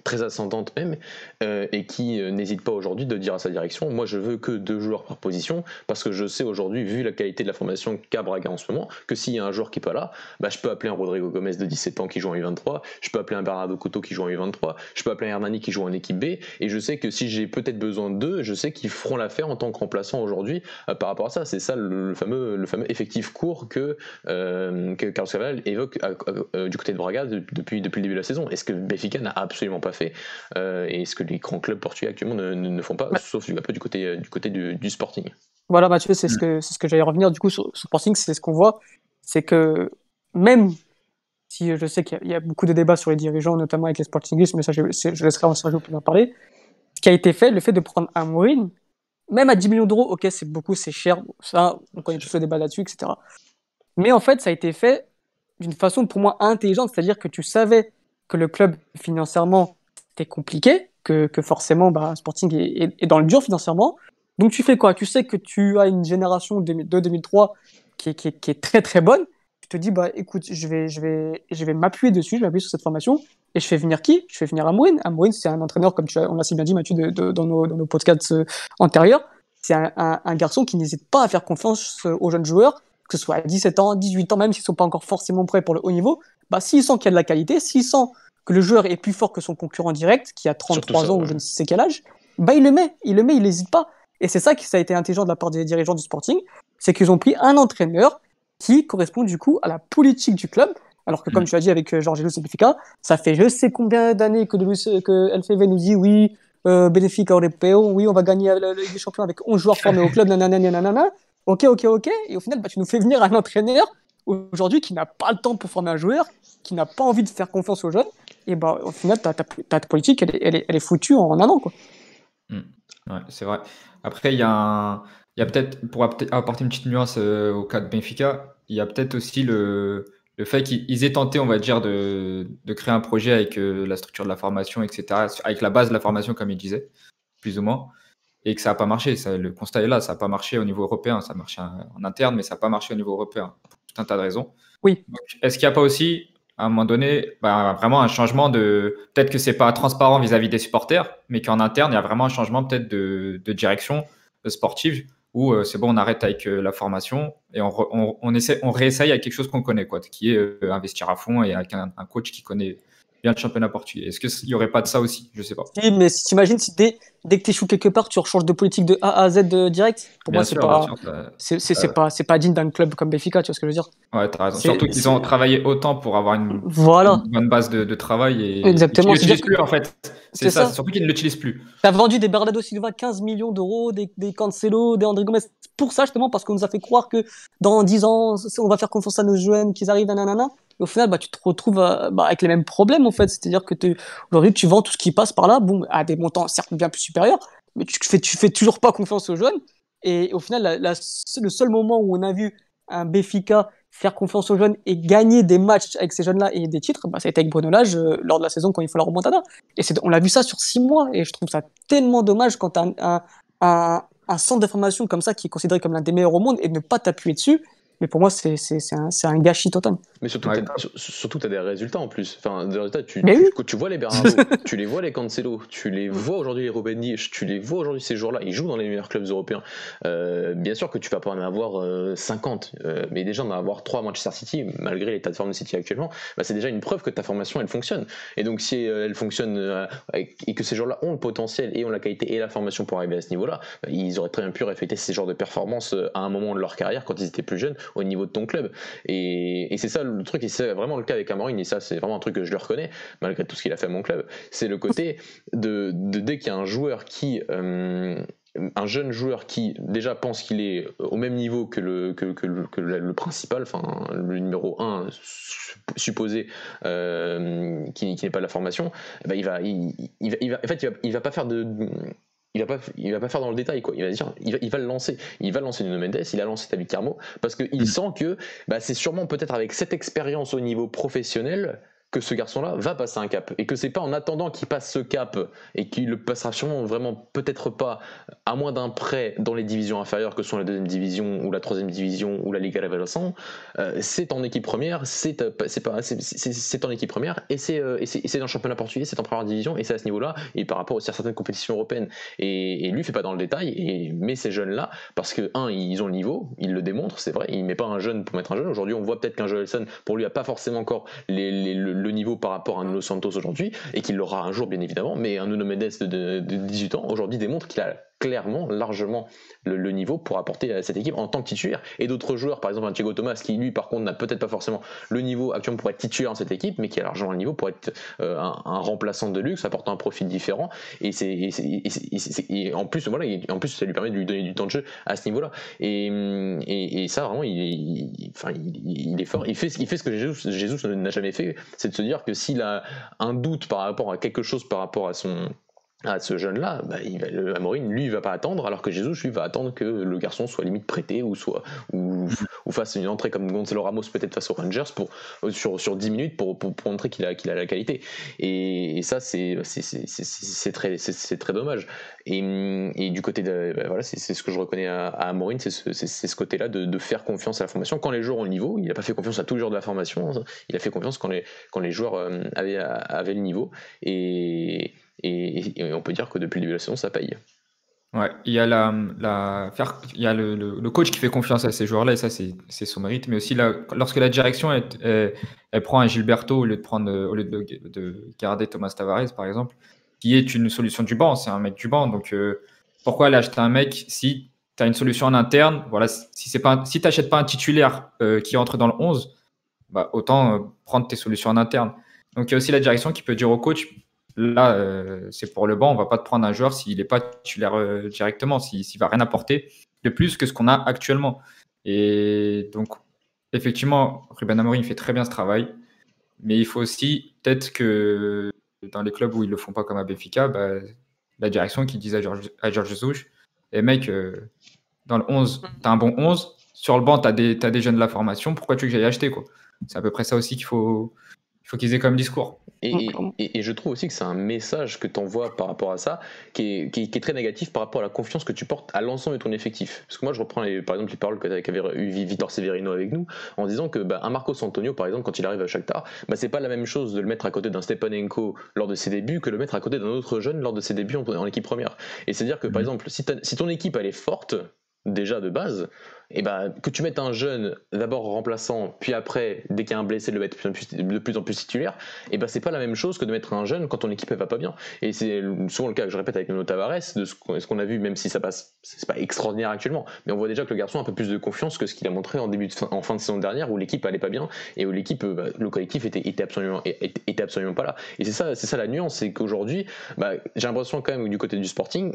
très ascendante même, et qui n'hésite pas aujourd'hui de dire à sa direction, moi je veux que 2 joueurs par position, parce que je sais aujourd'hui, vu la qualité de la formation qu'a Braga en ce moment, que s'il y a un joueur qui n'est pas là, je peux appeler un Rodrigo Gomes de 17 ans qui joue en U23, je peux appeler un Bernardo Couto qui joue en U23, je peux appeler un Hernani qui joue en équipe B, et je sais que si j'ai peut-être besoin d'eux, je sais qu'ils feront l'affaire en tant que remplaçants aujourd'hui par rapport à ça. C'est ça le fameux effectif court que Carlos Carvalhal évoque du côté de Braga depuis le début de la saison, et ce que Benfica n'a absolument absolument pas fait, et ce que les grands clubs portugais actuellement ne font pas, sauf un peu du côté du Sporting. Voilà, Mathieu, c'est ce que j'allais revenir du coup sur Sporting, c'est ce qu'on voit, c'est que même si je sais qu'il y a beaucoup de débats sur les dirigeants, notamment avec les Sportingistes, mais ça je laisserai en Sergio pour en parler, ce qui a été fait, le fait de prendre Amorim, même à 10 millions d'euros, ok, c'est beaucoup, c'est cher, ça, on connaît tous le débat là-dessus, etc. Mais en fait, ça a été fait d'une façon pour moi intelligente, c'est-à-dire que tu savais que le club financièrement c'était compliqué, que forcément Sporting est dans le dur financièrement. Donc tu fais quoi? Tu sais que tu as une génération 2002-2003 qui est très très bonne. Tu te dis écoute, je vais m'appuyer dessus, je vais m'appuyer sur cette formation et je fais venir qui? Je fais venir Amorim. Amorim, c'est un entraîneur, comme on l'a si bien dit Mathieu dans nos podcasts antérieurs. C'est un garçon qui n'hésite pas à faire confiance aux jeunes joueurs, que ce soit à 17 ans, 18 ans, même s'ils ne sont pas encore forcément prêts pour le haut niveau. S'il sent qu'il y a de la qualité, s'il sent que le joueur est plus fort que son concurrent direct, qui a 33 ans ou je ne sais quel âge, il le met, il n'hésite pas. Et c'est ça qui a été intelligent de la part des dirigeants du Sporting, c'est qu'ils ont pris un entraîneur qui correspond du coup à la politique du club, alors que comme tu l'as dit avec Jorge Jesus et Benfica, ça fait je sais combien d'années que LFV nous dit oui, Benfica Europeo, oui on va gagner la Ligue des Champions avec 11 joueurs formés au club, nanana. Ok, et au final tu nous fais venir un entraîneur aujourd'hui qui n'a pas le temps pour former un joueur, qui n'a pas envie de faire confiance aux jeunes, et au final ta politique elle est foutue en un an, quoi. Ouais, c'est vrai. Après, il y a peut-être, pour apporter une petite nuance au cas de Benfica, il y a peut-être aussi le fait qu'ils aient tenté, on va dire, de créer un projet avec la structure de la formation, etc., avec la base de la formation, comme il disait, plus ou moins, et que ça n'a pas marché. Le constat est là, ça n'a pas marché au niveau européen, ça a marché en interne, mais ça n'a pas marché au niveau européen, pour tout un tas de raisons. Oui. Donc, est-ce qu'il n'y a pas aussi, à un moment donné, vraiment un changement peut-être que c'est pas transparent vis-à-vis des supporters, mais qu'en interne, il y a vraiment un changement peut-être de direction sportive où c'est bon, on arrête avec la formation et on réessaye avec quelque chose qu'on connaît, quoi, qui est investir à fond et avec un coach qui connaît bien le championnat portugais. Est-ce qu'il n'y aurait pas de ça aussi? Je sais pas. Si, mais si t'imagines, si dès que t'échoues quelque part, tu rechanges de politique de A à Z direct. Pour moi, c'est pas digne d'un club comme Benfica, tu vois ce que je veux dire? Ouais, t'as raison. Surtout qu'ils ont travaillé autant pour avoir une bonne base de travail et exactement. Ils ne l'utilisent plus, en fait. C'est ça. Surtout qu'ils ne l'utilisent plus. T'as vendu des Bernardo Silva 15 millions d'euros, des Cancelo, des André Gomes, pour ça justement, parce qu'on nous a fait croire que dans 10 ans, on va faire confiance à nos jeunes, qu'ils arrivent, nanana. Et au final, tu te retrouves avec les mêmes problèmes, en fait. C'est-à-dire que aujourd'hui, tu vends tout ce qui passe par là, à des montants certes bien plus supérieurs, mais tu fais toujours pas confiance aux jeunes. Et au final, le seul moment où on a vu un Benfica faire confiance aux jeunes et gagner des matchs avec ces jeunes-là et des titres, ça a été avec Bruno Lage lors de la saison quand il faut la remontada. Et on l'a vu ça sur 6 mois, et je trouve ça tellement dommage quand tu as un centre de formation comme ça qui est considéré comme l'un des meilleurs au monde et ne pas t'appuyer dessus. Mais pour moi, c'est un gâchis total. Mais surtout, tu as des résultats en plus. Enfin, des résultats, tu vois les Bernardo, tu les vois les Cancelo, tu les vois aujourd'hui les Ruben Dias, tu les vois aujourd'hui ces joueurs-là, ils jouent dans les meilleurs clubs européens. Bien sûr que tu vas pas en avoir 50, mais déjà en avoir 3 à Manchester City, malgré l'état de forme de City actuellement, c'est déjà une preuve que ta formation elle fonctionne. Et donc si elle fonctionne et que ces joueurs-là ont le potentiel et ont la qualité et la formation pour arriver à ce niveau-là, ils auraient très bien pu répéter ces genres de performances à un moment de leur carrière quand ils étaient plus jeunes au niveau de ton club. Et c'est ça le truc, et c'est vraiment le cas avec Amorim, et ça c'est vraiment un truc que je le reconnais malgré tout ce qu'il a fait à mon club, c'est le côté de dès qu'il y a un joueur qui un jeune joueur qui déjà pense qu'il est au même niveau que le principal, enfin le numéro 1 supposé, qui n'est pas de la formation, il va pas faire de il va pas faire dans le détail, quoi. Il va le lancer. Il va lancer Nuno Mendes, il a lancé David Carmo parce qu'il sent que c'est sûrement peut-être avec cette expérience au niveau professionnel que ce garçon-là va passer un cap, et que c'est pas en attendant qu'il passe ce cap et qu'il le passera sûrement vraiment peut-être pas, à moins d'un prêt dans les divisions inférieures que sont la 2e division ou la 3e division ou la Liga Revelação, c'est en équipe première, c'est en équipe première, et c'est dans le championnat portugais, c'est en première division, et c'est à ce niveau-là, et par rapport aussi à certaines compétitions européennes, et lui fait pas dans le détail et met ces jeunes-là parce que ils ont le niveau, il le démontre, c'est vrai, il met pas un jeune pour mettre un jeune. Aujourd'hui on voit peut-être qu'un Joelson pour lui a pas forcément encore le niveau par rapport à Nuno Santos aujourd'hui, et qu'il l'aura un jour bien évidemment, mais un Nuno Mendes de 18 ans aujourd'hui démontre qu'il a clairement, largement le niveau pour apporter à cette équipe en tant que titulaire. Et d'autres joueurs, par exemple un Thiago Thomas, qui lui par contre n'a peut-être pas forcément le niveau actuellement pour être titulaire dans cette équipe, mais qui a largement le niveau pour être un remplaçant de luxe, apportant un profil différent. Et en plus, voilà, en plus ça lui permet de lui donner du temps de jeu à ce niveau-là. Et ça vraiment, il est fort. Il fait ce que Jesus n'a jamais fait, c'est de se dire que s'il a un doute par rapport à quelque chose, par rapport à ce jeune-là, Amorim, lui, il va pas attendre, alors que Jesus, lui, va attendre que le garçon soit limite prêté ou fasse une entrée comme Gonzalo Ramos peut-être face aux Rangers sur 10 minutes pour montrer qu'il a la qualité. Et ça, c'est très dommage. Et du côté voilà, c'est ce que je reconnais à Amorim, c'est ce côté-là de faire confiance à la formation quand les joueurs ont le niveau. Il n'a pas fait confiance à tous les joueurs de la formation, il a fait confiance quand les joueurs avaient le niveau. Et on peut dire que depuis le début de la saison, ça paye. Ouais, il y a il y a le coach qui fait confiance à ces joueurs-là, et ça, c'est son mérite. Mais aussi, lorsque la direction elle prend un Gilberto au lieu de garder Thomas Tavares, par exemple, qui est une solution du banc, c'est un mec du banc. Donc, pourquoi aller acheter un mec si tu as une solution en interne? Voilà, si tu n'achètes pas un titulaire qui entre dans le 11, bah, autant prendre tes solutions en interne. Donc, il y a aussi la direction qui peut dire au coach, là, c'est pour le banc, on va pas te prendre un joueur s'il n'est pas titulaire directement, s'il va rien apporter de plus que ce qu'on a actuellement. Et donc, effectivement, Ruben Amorim fait très bien ce travail, mais il faut aussi peut-être que dans les clubs où ils le font pas comme à Benfica, bah, la direction qui dise à Jorge Jesus, et mec, dans le 11, tu as un bon 11, sur le banc, tu as des jeunes de la formation, pourquoi tu veux que j'aille acheter, quoi? C'est à peu près ça aussi qu'il faut qu'ils aient comme discours. Et je trouve aussi que c'est un message que tu envoies par rapport à ça qui est très négatif par rapport à la confiance que tu portes à l'ensemble de ton effectif. Parce que moi, je reprends par exemple les paroles qu'avait eu Vitor Severino avec nous en disant que un Marcos Antonio, par exemple, quand il arrive à Shakhtar, c'est pas la même chose de le mettre à côté d'un Stepanenko lors de ses débuts que de le mettre à côté d'un autre jeune lors de ses débuts en équipe première. Et c'est-à-dire que, par exemple, si ton équipe elle est forte, déjà de base, et que tu mettes un jeune d'abord remplaçant, puis après, dès qu'il y a un blessé, le mettre de plus en plus titulaire, c'est pas la même chose que de mettre un jeune quand ton équipe elle va pas bien. Et c'est souvent le cas que je répète avec Nuno Tavares, de ce qu'on a vu, même si ça passe, c'est pas extraordinaire actuellement, mais on voit déjà que le garçon a un peu plus de confiance que ce qu'il a montré en fin de saison dernière, où l'équipe allait pas bien et où l'équipe, le collectif était absolument pas là. Et c'est ça la nuance, c'est qu'aujourd'hui, j'ai l'impression quand même que du côté du Sporting,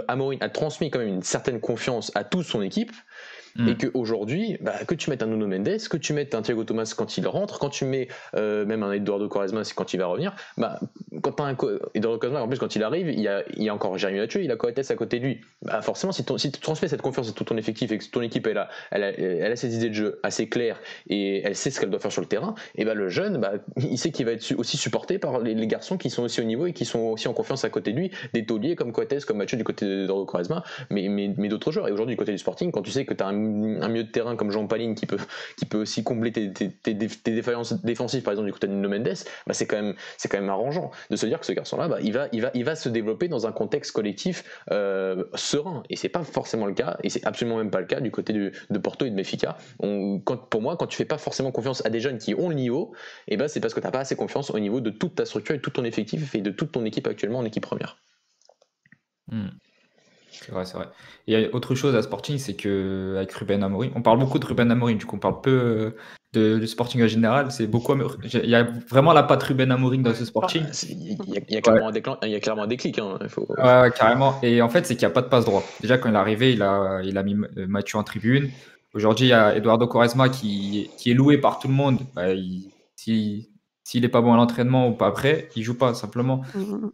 Amorim a transmis quand même une certaine confiance à toute son équipe. Et qu'aujourd'hui, que tu mettes un Nuno Mendes, que tu mettes un Thiago Thomas quand il rentre, quand tu mets même un Eduardo Quaresma quand il va revenir, quand tu as Eduardo Quaresma, en plus quand il arrive, il y a encore Jérémy Mathieu, il a Coates à côté de lui. Forcément, si tu transmets cette confiance à tout ton effectif et que ton équipe elle a ses idées de jeu assez claires et elle sait ce qu'elle doit faire sur le terrain, et le jeune, il sait qu'il va être aussi supporté par les garçons qui sont aussi au niveau et qui sont aussi en confiance à côté de lui, des tauliers comme Coates, comme Mathieu du côté d'Eduardo Quaresma, mais d'autres joueurs. Et aujourd'hui, du côté du Sporting, quand tu sais que tu as un milieu de terrain comme Jean Paline qui peut aussi combler tes défaillances défensives, par exemple du côté de Nuno Mendes, c'est quand même arrangeant de se dire que ce garçon-là, il va se développer dans un contexte collectif serein, et c'est pas forcément le cas, et c'est absolument même pas le cas du côté de Porto et de Benfica. Pour moi, quand tu fais pas forcément confiance à des jeunes qui ont le niveau, c'est parce que t'as pas assez confiance au niveau de toute ta structure et tout ton effectif et de toute ton équipe actuellement en équipe première. C'est vrai. Et il y a autre chose à Sporting, c'est qu'avec Ruben Amorim, on parle beaucoup de Ruben Amorim, du coup on parle peu de Sporting en général. Il y a vraiment la patte Ruben Amorim dans ce Sporting. Il y a clairement un déclic. Ouais, carrément. Et en fait, c'est qu'il n'y a pas de passe droit. Déjà, quand il est arrivé, il a mis Mathieu en tribune. Aujourd'hui, il y a Eduardo Quaresma qui est loué par tout le monde. S'il n'est pas bon à l'entraînement ou pas prêt, il ne joue pas, simplement.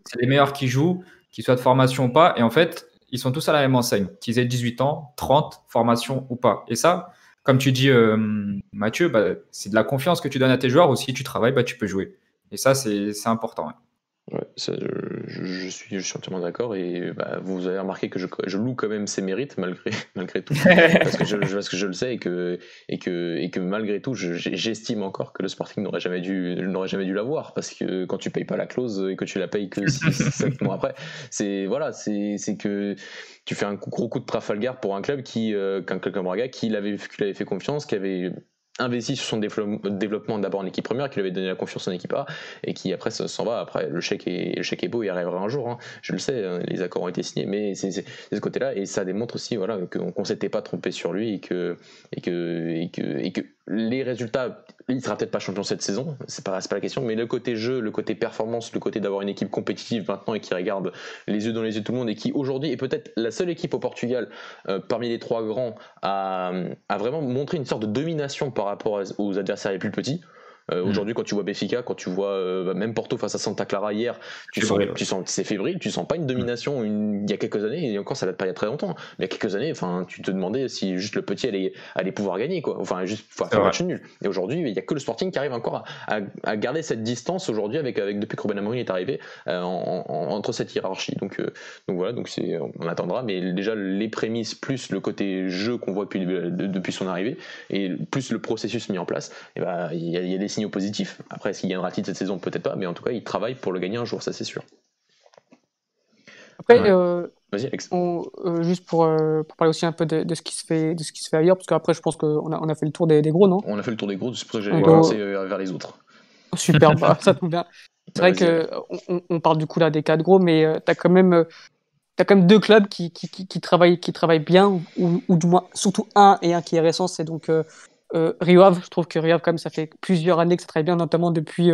C'est les meilleurs qui jouent, qu'ils soient de formation ou pas. Et en fait, ils sont tous à la même enseigne, qu'ils aient 18 ans, 30, formation ou pas. Et ça, comme tu dis, Mathieu, c'est de la confiance que tu donnes à tes joueurs. Aussi, tu travailles, tu peux jouer. Et ça, c'est important. Ouais, ça, je suis entièrement d'accord, et vous avez remarqué que je loue quand même ses mérites malgré tout, parce que je le sais, et que malgré tout j'estime encore que le Sporting n'aurait jamais dû l'avoir, parce que quand tu payes pas la clause et que tu la payes que 6-7 mois après, c'est que tu fais un gros coup de Trafalgar pour un club qu'un club comme Braga, qui l'avait fait confiance, qui avait investi sur son développement d'abord en équipe première, qui lui avait donné la confiance en équipe A, et qui après s'en va. Après, le chèque est beau, il arrivera un jour, hein. Je le sais, hein, les accords ont été signés, mais c'est de ce côté-là, et ça démontre aussi voilà, qu'on s'était pas trompé sur lui, et que les résultats, il sera peut-être pas champion cette saison, c'est pas la question, mais le côté jeu, le côté performance, le côté d'avoir une équipe compétitive maintenant et qui regarde les yeux dans les yeux de tout le monde, et qui aujourd'hui est peut-être la seule équipe au Portugal parmi les 3 grands à vraiment montrer une sorte de domination par rapport aux adversaires les plus petits. Aujourd'hui, quand tu vois Benfica, quand tu vois même Porto face à Santa Clara hier, tu sens c'est fébrile, tu sens pas une domination il y a quelques années, et encore ça date pas il y a très longtemps, mais il y a quelques années, tu te demandais si juste le petit allait pouvoir gagner, quoi. Enfin, juste faire un match nul. Et aujourd'hui, il y a que le Sporting qui arrive encore à garder cette distance aujourd'hui depuis que Ruben Amorim est arrivé entre cette hiérarchie. Donc voilà, on attendra, mais déjà les prémices plus le côté jeu qu'on voit depuis son arrivée et plus le processus mis en place, et il y a des signaux positifs. Après, est-ce qu'il gagnera le titre cette saison? Peut-être pas, mais en tout cas, il travaille pour le gagner un jour, ça c'est sûr. Après, vas-y, Alex. Juste pour parler aussi un peu de ce qui se fait ailleurs, parce qu'après, je pense qu'on a fait le tour des gros, non? On a fait le tour des gros, c'est pour ça que j'allais commencer vers les autres. Super, ça tombe bien. C'est vrai qu'on parle du coup là des 4 gros, mais t'as quand même 2 clubs qui travaillent bien, ou du moins surtout un qui est récent, c'est donc Rio Ave. Je trouve que Rio Ave, quand même, ça fait plusieurs années que ça travaille bien, notamment depuis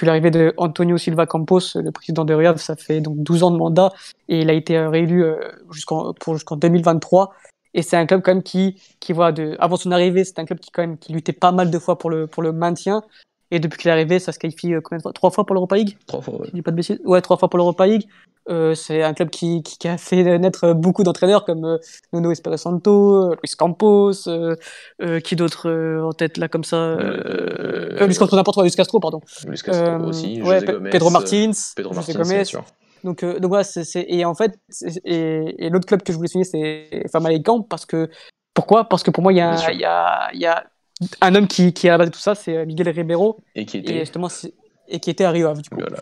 l'arrivée de Antonio Silva Campos, le président de Rio Ave. Ça fait donc 12 ans de mandat, et il a été réélu jusqu'en 2023. Et c'est un club quand même qui voit avant son arrivée, c'est un club qui luttait pas mal de fois pour le maintien. Et depuis qu'il est arrivé, ça se qualifie combien de fois? 3 fois pour l'Europa League? 3 fois, ouais. Je dis pas de bêtises. Ouais, 3 fois pour l'Europa League. C'est un club qui a fait naître beaucoup d'entraîneurs comme Nuno Espirito Santo, Luis Campos, qui d'autre en tête là comme ça? Luis Castro, pardon. Luis Castro aussi, ouais, José Gomez, Pedro Martins, José Gomez. Bien sûr. Donc voilà, et en fait, et l'autre club que je voulais souligner, c'est Famalicão, parce que pourquoi? Parce que pour moi, il y a un homme qui est à la base de tout ça, c'est Miguel Ribeiro, et qui était à Rio Ave, du coup. Voilà.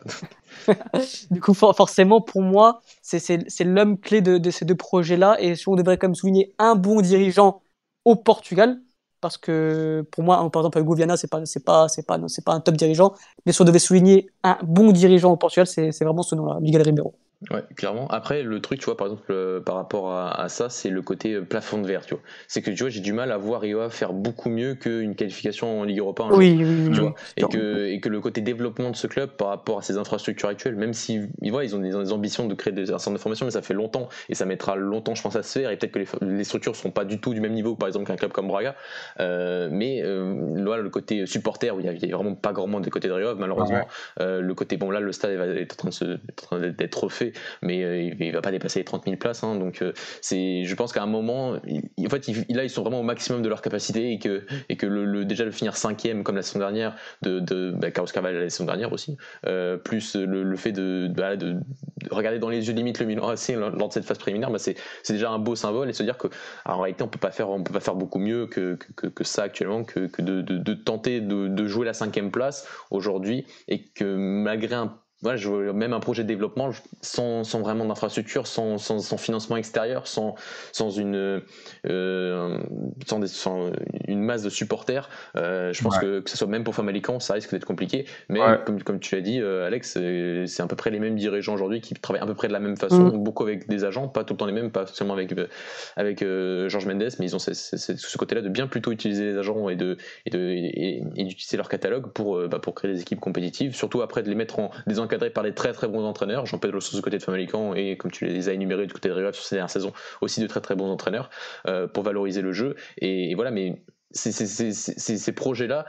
Du coup, forcément, pour moi, c'est l'homme clé de ces 2 projets-là. Et si on devrait quand même souligner un bon dirigeant au Portugal, parce que pour moi, par exemple, Hugo Viana, c'est pas un top dirigeant, mais si on devait souligner un bon dirigeant au Portugal, c'est vraiment ce nom-là, Miguel Ribeiro. Ouais, clairement. Après, le truc, tu vois, par exemple, par rapport à ça, c'est le côté plafond de verre, tu vois. C'est que, tu vois, j'ai du mal à voir Rio Ave faire beaucoup mieux qu'une qualification en Ligue Europa un jour, tu vois. Et que le côté développement de ce club par rapport à ses infrastructures actuelles, même si ils ont des ambitions de créer un centre de formation, mais ça fait longtemps, et ça mettra longtemps, je pense, à se faire, et peut-être que les structures ne seront pas du tout du même niveau, par exemple, qu'un club comme Braga. Mais là, le côté supporter, où il n'y a vraiment pas grand monde du côté de Rio Ave, malheureusement. Le côté, bon, là, le stade est en train d'être refait, mais il va pas dépasser les 30 000 places, hein, donc je pense qu'à un moment, là ils sont vraiment au maximum de leur capacité, et que déjà le finir 5e comme la saison dernière de Carlos Carvalho la saison dernière aussi, plus le fait de regarder dans les yeux limite le Milan AC lors de cette phase préliminaire, c'est déjà un beau symbole, et se dire que en réalité on peut pas faire beaucoup mieux que ça actuellement, que de tenter de jouer la 5e place aujourd'hui, et que malgré je vois même un projet de développement sans vraiment d'infrastructure, sans financement extérieur, sans une masse de supporters. Je pense que ce soit même pour Famalicão, ça risque d'être compliqué. Mais comme tu l'as dit, Alex, c'est à peu près les mêmes dirigeants aujourd'hui qui travaillent à peu près de la même façon, beaucoup avec des agents, pas tout le temps les mêmes, pas seulement avec Jorge Mendes, mais ils ont ce côté-là de bien plutôt utiliser les agents et d'utiliser leur catalogue pour créer des équipes compétitives, surtout après de les mettre des encadrés par des très très bons entraîneurs. Jean-Pedro Sousa du côté de Famalicão, et comme tu les as énumérés du côté de Rio Ave sur ces dernières saisons, aussi de très très bons entraîneurs pour valoriser le jeu. Et voilà, mais ces projets-là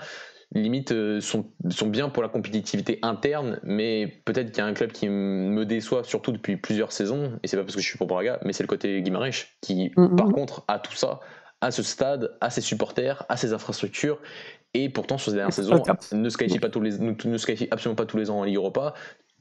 limite sont bien pour la compétitivité interne, mais peut-être qu'il y a un club qui me déçoit surtout depuis plusieurs saisons, et c'est pas parce que je suis pour Braga, mais c'est le côté Guimarães qui par contre a tout ça, à ce stade, à ses supporters, à ses infrastructures, et pourtant sur ces dernières saisons ne se qualifie absolument pas tous les ans en Ligue Europa,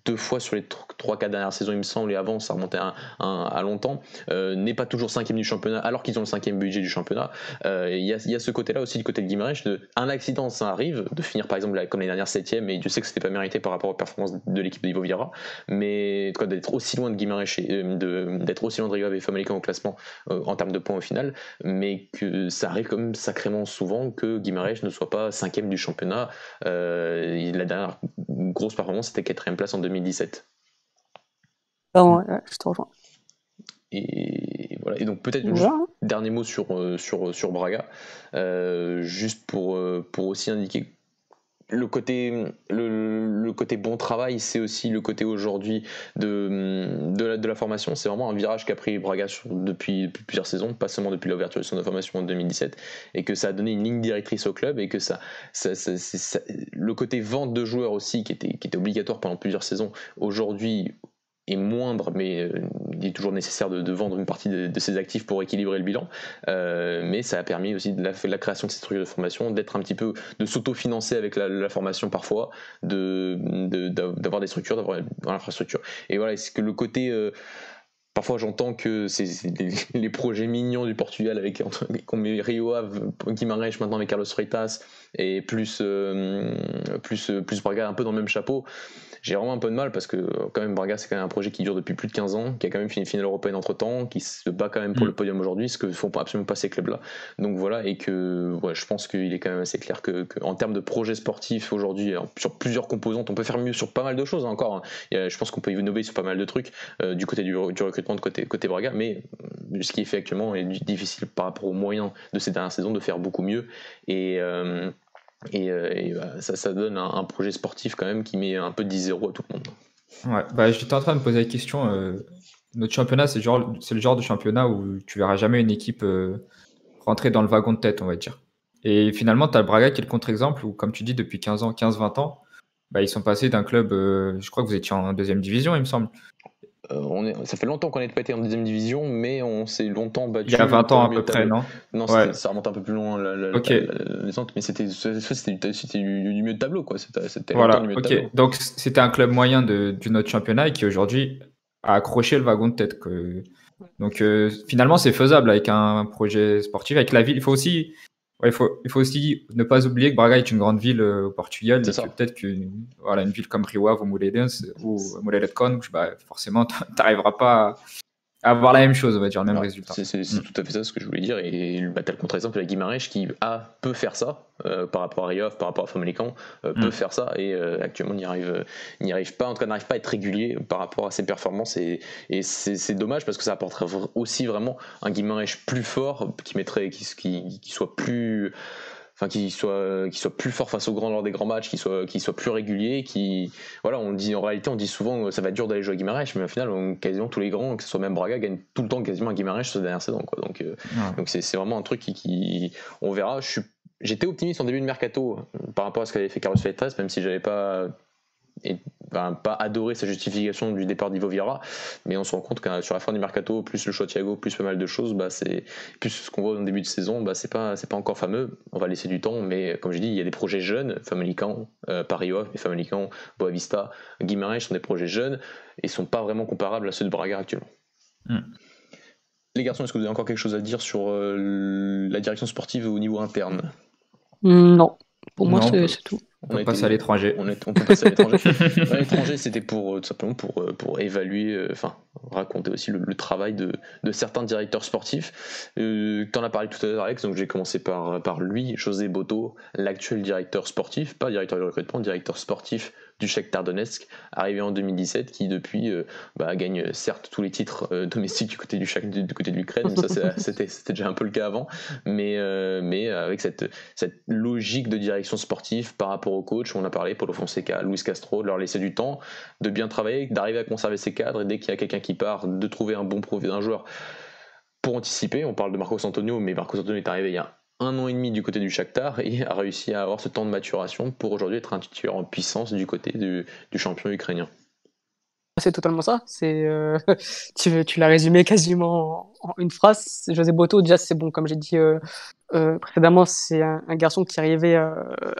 2 fois sur les 3-4 dernières saisons, il me semble, et avant, ça remontait à longtemps, n'est pas toujours 5e du championnat, alors qu'ils ont le 5e budget du championnat. Il y a ce côté-là aussi, du côté de Guimarães, un accident, ça arrive, de finir par exemple comme l'année dernière 7e, et Dieu sait que c'était pas mérité par rapport aux performances de l'équipe de Ivo Vieira, mais d'être aussi loin de Guimarães, d'être aussi loin de Rio Ave et Famalicão au classement en termes de points au final, mais que ça arrive quand même sacrément souvent que Guimarães ne soit pas 5e du championnat. La dernière grosse performance, c'était 4e place en 2017. Ouais, je te rejoins. Et voilà. Et donc peut-être dernier mot sur Braga, juste pour aussi indiquer le côté bon travail, c'est aussi le côté aujourd'hui de la formation. C'est vraiment un virage qu'a pris Braga depuis plusieurs saisons, pas seulement depuis l'ouverture du centre de formation en 2017, et que ça a donné une ligne directrice au club, et que le côté vente de joueurs aussi qui était obligatoire pendant plusieurs saisons, aujourd'hui est moindre, mais il est toujours nécessaire de vendre une partie de ses actifs pour équilibrer le bilan, mais ça a permis aussi de la création de ces structures de formation, d'être un petit peu, de s'autofinancer avec la formation parfois, d'avoir des structures, d'avoir l'infrastructure. Et voilà, c'est que le côté parfois j'entends que c'est les projets mignons du Portugal avec qu'on met Rio Ave, Guimarães maintenant avec Carlos Freitas, et plus Braga un peu dans le même chapeau. J'ai vraiment un peu de mal parce que quand même Braga, c'est quand même un projet qui dure depuis plus de 15 ans, qui a quand même fait une finale européenne entre temps, qui se bat quand même pour le podium aujourd'hui, ce que font absolument pas ces clubs-là. Donc voilà, et que je pense qu'il est quand même assez clair que en termes de projet sportif aujourd'hui, sur plusieurs composantes, on peut faire mieux sur pas mal de choses encore. Je pense qu'on peut innover sur pas mal de trucs du côté du recrutement de côté Braga, mais ce qui est fait actuellement est difficile par rapport aux moyens de ces dernières saisons de faire beaucoup mieux. Et ça donne un projet sportif quand même qui met un peu de 10-0 à tout le monde. Ouais, j'étais en train de me poser la question. Notre championnat, c'est le genre de championnat où tu verras jamais une équipe rentrer dans le wagon de tête, on va dire. Et finalement, tu as le Braga qui est le contre-exemple où, comme tu dis, depuis 15-20 ans, ils sont passés d'un club, je crois que vous étiez en 2e division, il me semble. Ça fait longtemps qu'on n'est pas été en 2e division, mais on s'est longtemps battu. Il y a 20 ans à peu près, non? Non, ça remonte un peu plus loin, mais c'était du mieux de tableau, quoi. C'était voilà, du mieux de tableau. Donc c'était un club moyen du notre championnat et qui aujourd'hui a accroché le wagon de tête. Donc finalement, c'est faisable avec un projet sportif, avec la ville. Il faut aussi ne pas oublier que Braga est une grande ville au Portugal, et que peut-être qu'une ville comme Rio Ave ou Moreirense ou Moreira de Cónegos, forcément, tu n'arriveras pas à avoir la même chose, on va dire, le même résultat. C'est tout à fait ça ce que je voulais dire. Et t'as le contre-exemple avec Guimarães qui peut faire ça par rapport à Rio Ave, par rapport à Famalicão, peut faire ça, et actuellement n'y arrive pas, en tout cas n'arrive pas à être régulier par rapport à ses performances, et c'est dommage parce que ça apporterait aussi vraiment un Guimarães plus fort, qui soit plus... Enfin, qui soit plus fort face aux grands lors des grands matchs, qui soit plus régulier, on dit, en réalité, on dit souvent ça va être dur d'aller jouer à Guimarães, mais au final, quasiment tous les grands, que ce soit même Braga, gagnent tout le temps quasiment à Guimarães sur ces dernières saisons, quoi. Donc c'est vraiment un truc qui on verra. J'étais optimiste en début de mercato par rapport à ce qu'avait fait Carlos Freitas, même si j'avais pas adoré sa justification du départ d'Ivo Vieira, mais on se rend compte que sur la fin du mercato, plus le choix de Thiago, plus pas mal de choses, c'est plus ce qu'on voit au début de saison, c'est pas encore fameux. On va laisser du temps, mais comme je dis, il y a des projets jeunes, Famalicão, pas Rio Ave, mais Famalicão, Boavista, Guimarães sont des projets jeunes et sont pas vraiment comparables à ceux de Braga actuellement. Les garçons, est-ce que vous avez encore quelque chose à dire sur la direction sportive au niveau interne? Non, pour moi c'est tout. On peut passer à l'étranger. On peut passer à l'étranger. À l'étranger, c'était tout simplement pour évaluer, raconter aussi le travail de certains directeurs sportifs. T'en as parlé tout à l'heure, Alex, donc j'ai commencé par lui, José Boto, l'actuel directeur sportif, pas directeur du recrutement, directeur sportif du Shakhtar Donetsk, arrivé en 2017, qui depuis gagne certes tous les titres domestiques du côté de l'Ukraine, donc ça c'était déjà un peu le cas avant, mais avec cette logique de direction sportive par rapport au coach, on a parlé, Paulo Fonseca, Luis Castro, de leur laisser du temps, de bien travailler, d'arriver à conserver ses cadres, et dès qu'il y a quelqu'un qui part, de trouver un bon profil d'un joueur pour anticiper. On parle de Marcos Antonio, mais Marcos Antonio est arrivé il y a 1 an et demi du côté du Shakhtar et a réussi à avoir ce temps de maturation pour aujourd'hui être un titulaire en puissance du côté du champion ukrainien. C'est totalement ça. Tu l'as résumé quasiment en une phrase. José Boto, déjà, c'est bon, comme j'ai dit précédemment, c'est un garçon qui est arrivé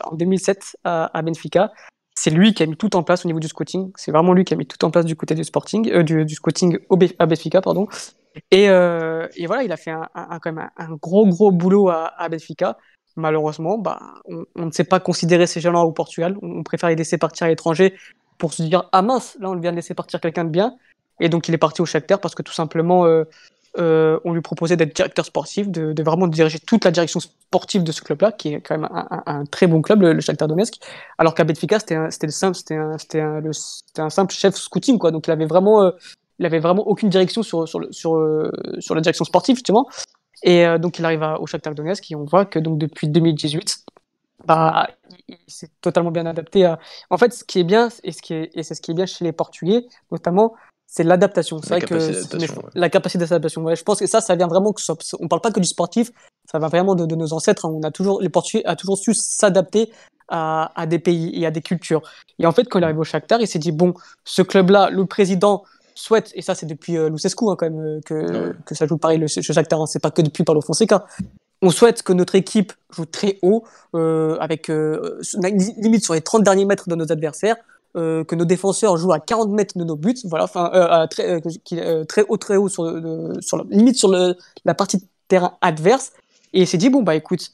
en 2007 à Benfica. c'est lui qui a mis tout en place au niveau du scouting. C'est vraiment lui qui a mis tout en place du côté du sporting, du scouting à Benfica, pardon. Et voilà, il a fait quand même un gros boulot à Benfica. Malheureusement, on ne sait pas considérer ces gens-là au Portugal. On préfère les laisser partir à l'étranger pour se dire ah mince, là on vient de laisser partir quelqu'un de bien. Et donc il est parti au Shakhtar parce que tout simplement on lui proposait d'être directeur sportif, de vraiment diriger toute la direction sportive de ce club-là, qui est quand même un très bon club, le Shakhtar Donetsk. Alors qu'à Benfica, c'était un simple chef scouting, quoi. Donc il avait vraiment aucune direction sur la direction sportive, justement. Et donc il arrive au Shakhtar Donetsk et on voit que donc depuis 2018, il s'est totalement bien adapté à. En fait, ce qui est bien c'est ce qui est bien chez les Portugais, notamment, c'est l'adaptation. C'est vrai que la capacité d'adaptation. Ouais, je pense que ça vient vraiment on parle pas que du sportif, ça va vraiment de nos ancêtres. Hein. Les Portugais a toujours su s'adapter à des pays et à des cultures. Et en fait, quand il arrive au Shakhtar, il s'est dit bon, ce club-là, le président souhaite, et ça c'est depuis Lucescu hein, quand même que ça joue pareil le Shakhtar, hein, c'est pas que depuis Paulo Fonseca. On souhaite que notre équipe joue très haut, avec limite sur les 30 derniers mètres de nos adversaires, que nos défenseurs jouent à 40 mètres de nos buts, voilà, très haut limite sur la partie de terrain adverse. Et il s'est dit bon écoute,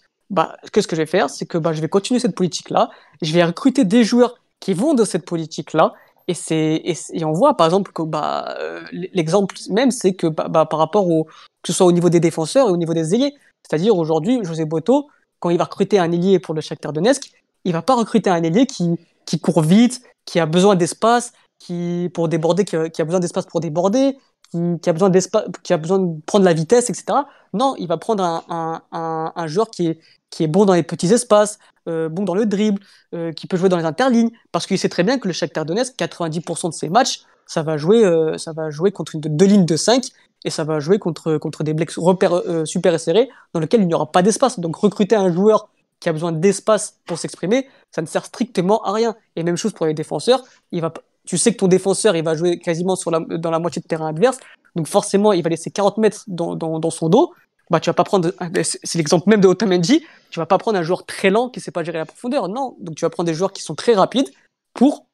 qu'est-ce que je vais faire, c'est que je vais continuer cette politique-là, je vais recruter des joueurs qui vont de cette politique-là. Et on voit par exemple que l'exemple même, c'est que par rapport que ce soit au niveau des défenseurs et au niveau des ailiers, c'est-à-dire aujourd'hui José Boto, quand il va recruter un ailier pour le Shakhtar Donetsk, il va pas recruter un ailier qui court vite, qui a besoin d'espace, pour déborder, qui a besoin d'espace pour déborder, qui a besoin de prendre la vitesse, etc. Non, il va prendre un joueur qui est bon dans les petits espaces, bon dans le dribble, qui peut jouer dans les interlignes, parce qu'il sait très bien que le Shakhtar Donetsk, 90% de ses matchs, ça va jouer contre deux lignes de 5, et ça va jouer contre des blocs super serrés, dans lesquels il n'y aura pas d'espace. Donc recruter un joueur qui a besoin d'espace pour s'exprimer, ça ne sert strictement à rien. Et même chose pour les défenseurs, tu sais que ton défenseur, il va jouer quasiment dans la moitié de terrain adverse, donc forcément, il va laisser 40 mètres dans son dos. Tu vas pas prendre, c'est l'exemple même de Otamendi, tu vas pas prendre un joueur très lent qui sait pas gérer la profondeur, non. Donc tu vas prendre des joueurs qui sont très rapides pour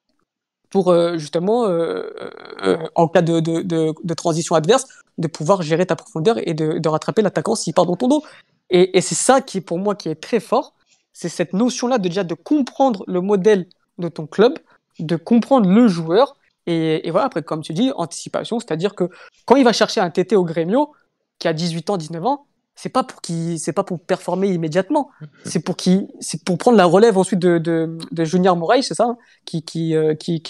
justement, en cas de transition adverse, de pouvoir gérer ta profondeur et de rattraper l'attaquant s'il part dans ton dos. Et c'est ça qui, pour moi, qui est très fort, c'est cette notion-là de comprendre le modèle de ton club, de comprendre le joueur, et voilà, après, comme tu dis, anticipation, c'est-à-dire que quand il va chercher un TT au Grêmio, qui a 18 ans, 19 ans, c'est pas pour performer immédiatement, c'est pour prendre la relève ensuite de Junior Moraes, c'est ça, hein, qui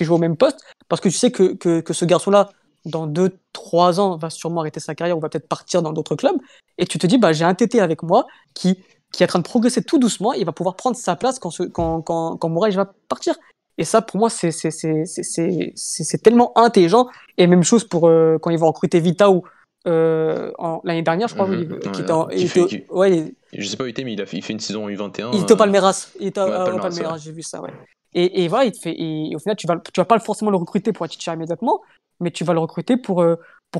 joue au même poste, parce que tu sais que ce garçon-là, dans 2-3 ans, va sûrement arrêter sa carrière ou va peut-être partir dans d'autres clubs, et tu te dis, j'ai un TT avec moi qui est en train de progresser tout doucement, et il va pouvoir prendre sa place quand Moraes va partir. Et ça, pour moi, c'est tellement intelligent. Et même chose pour quand ils vont recruter Vitao l'année dernière, je crois. Je sais pas où il était, mais il fait une saison U21. Il était au Palmeiras. Palmeiras, j'ai vu ça, ouais. Et voilà, et au final, tu vas pas forcément le recruter pour être titulaire immédiatement, mais tu vas le recruter pour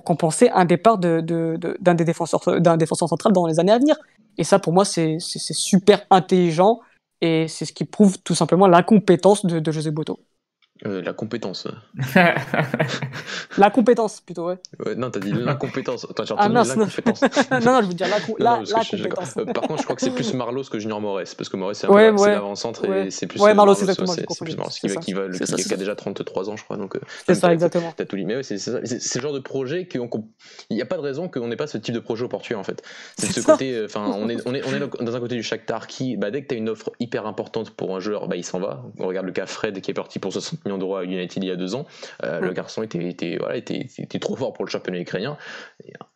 compenser un départ d'un défenseur central dans les années à venir. Et ça, pour moi, c'est super intelligent. Et c'est ce qui prouve tout simplement l'incompétence de José Boto. La compétence. La compétence, plutôt, ouais. Non, t'as dit l'incompétence. J'ai entendu l'incompétence. non, je veux dire la compétence. Par contre, je crois que c'est plus Marlos que Junior Moraes, parce que Moraes, c'est l'avant-centre, et c'est plus Marlos, exactement. C'est plus Marlos qui a déjà 33 ans, je crois. Donc, c'est ça, exactement. T'as tout dit. Mais c'est le genre de projet il n'y a pas de raison qu'on n'ait pas ce type de projet au Portugal, en fait. C'est de ce côté, on est dans un côté du Shakhtar qui, dès que t'as une offre hyper importante pour un joueur, il s'en va. On regarde le cas Fred qui est parti pour 60 millions d'euros à United il y a 2 ans. Le garçon était trop fort pour le championnat ukrainien.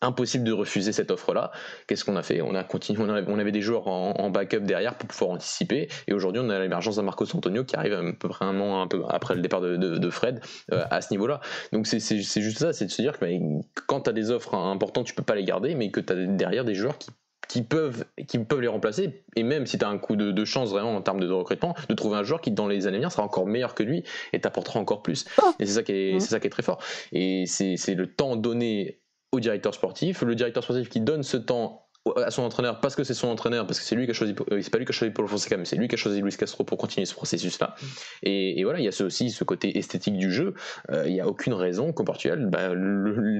Impossible de refuser cette offre-là. Qu'est-ce qu'on a fait ? On a continué. On avait des joueurs en backup derrière pour pouvoir anticiper. Et aujourd'hui, on a l'émergence d'un Marcos Antonio qui arrive à peu près un peu après le départ de Fred à ce niveau-là. Donc c'est juste ça, c'est de se dire que quand tu as des offres importantes, tu peux pas les garder, mais que tu as derrière des joueurs qui peuvent les remplacer, et même si tu as un coup de chance vraiment en termes de recrutement, de trouver un joueur qui dans les années à venir sera encore meilleur que lui et t'apportera encore plus. Et c'est ça qui est très fort. Et c'est le temps donné au directeur sportif, le directeur sportif qui donne ce temps à son entraîneur parce que c'est son entraîneur, parce que c'est lui qui a choisi, c'est pas lui qui a choisi Paulo Fonseca, mais c'est lui qui a choisi Luis Castro pour continuer ce processus-là. Et voilà, il y a aussi ce côté esthétique du jeu. Il n'y a aucune raison qu'au Portugal,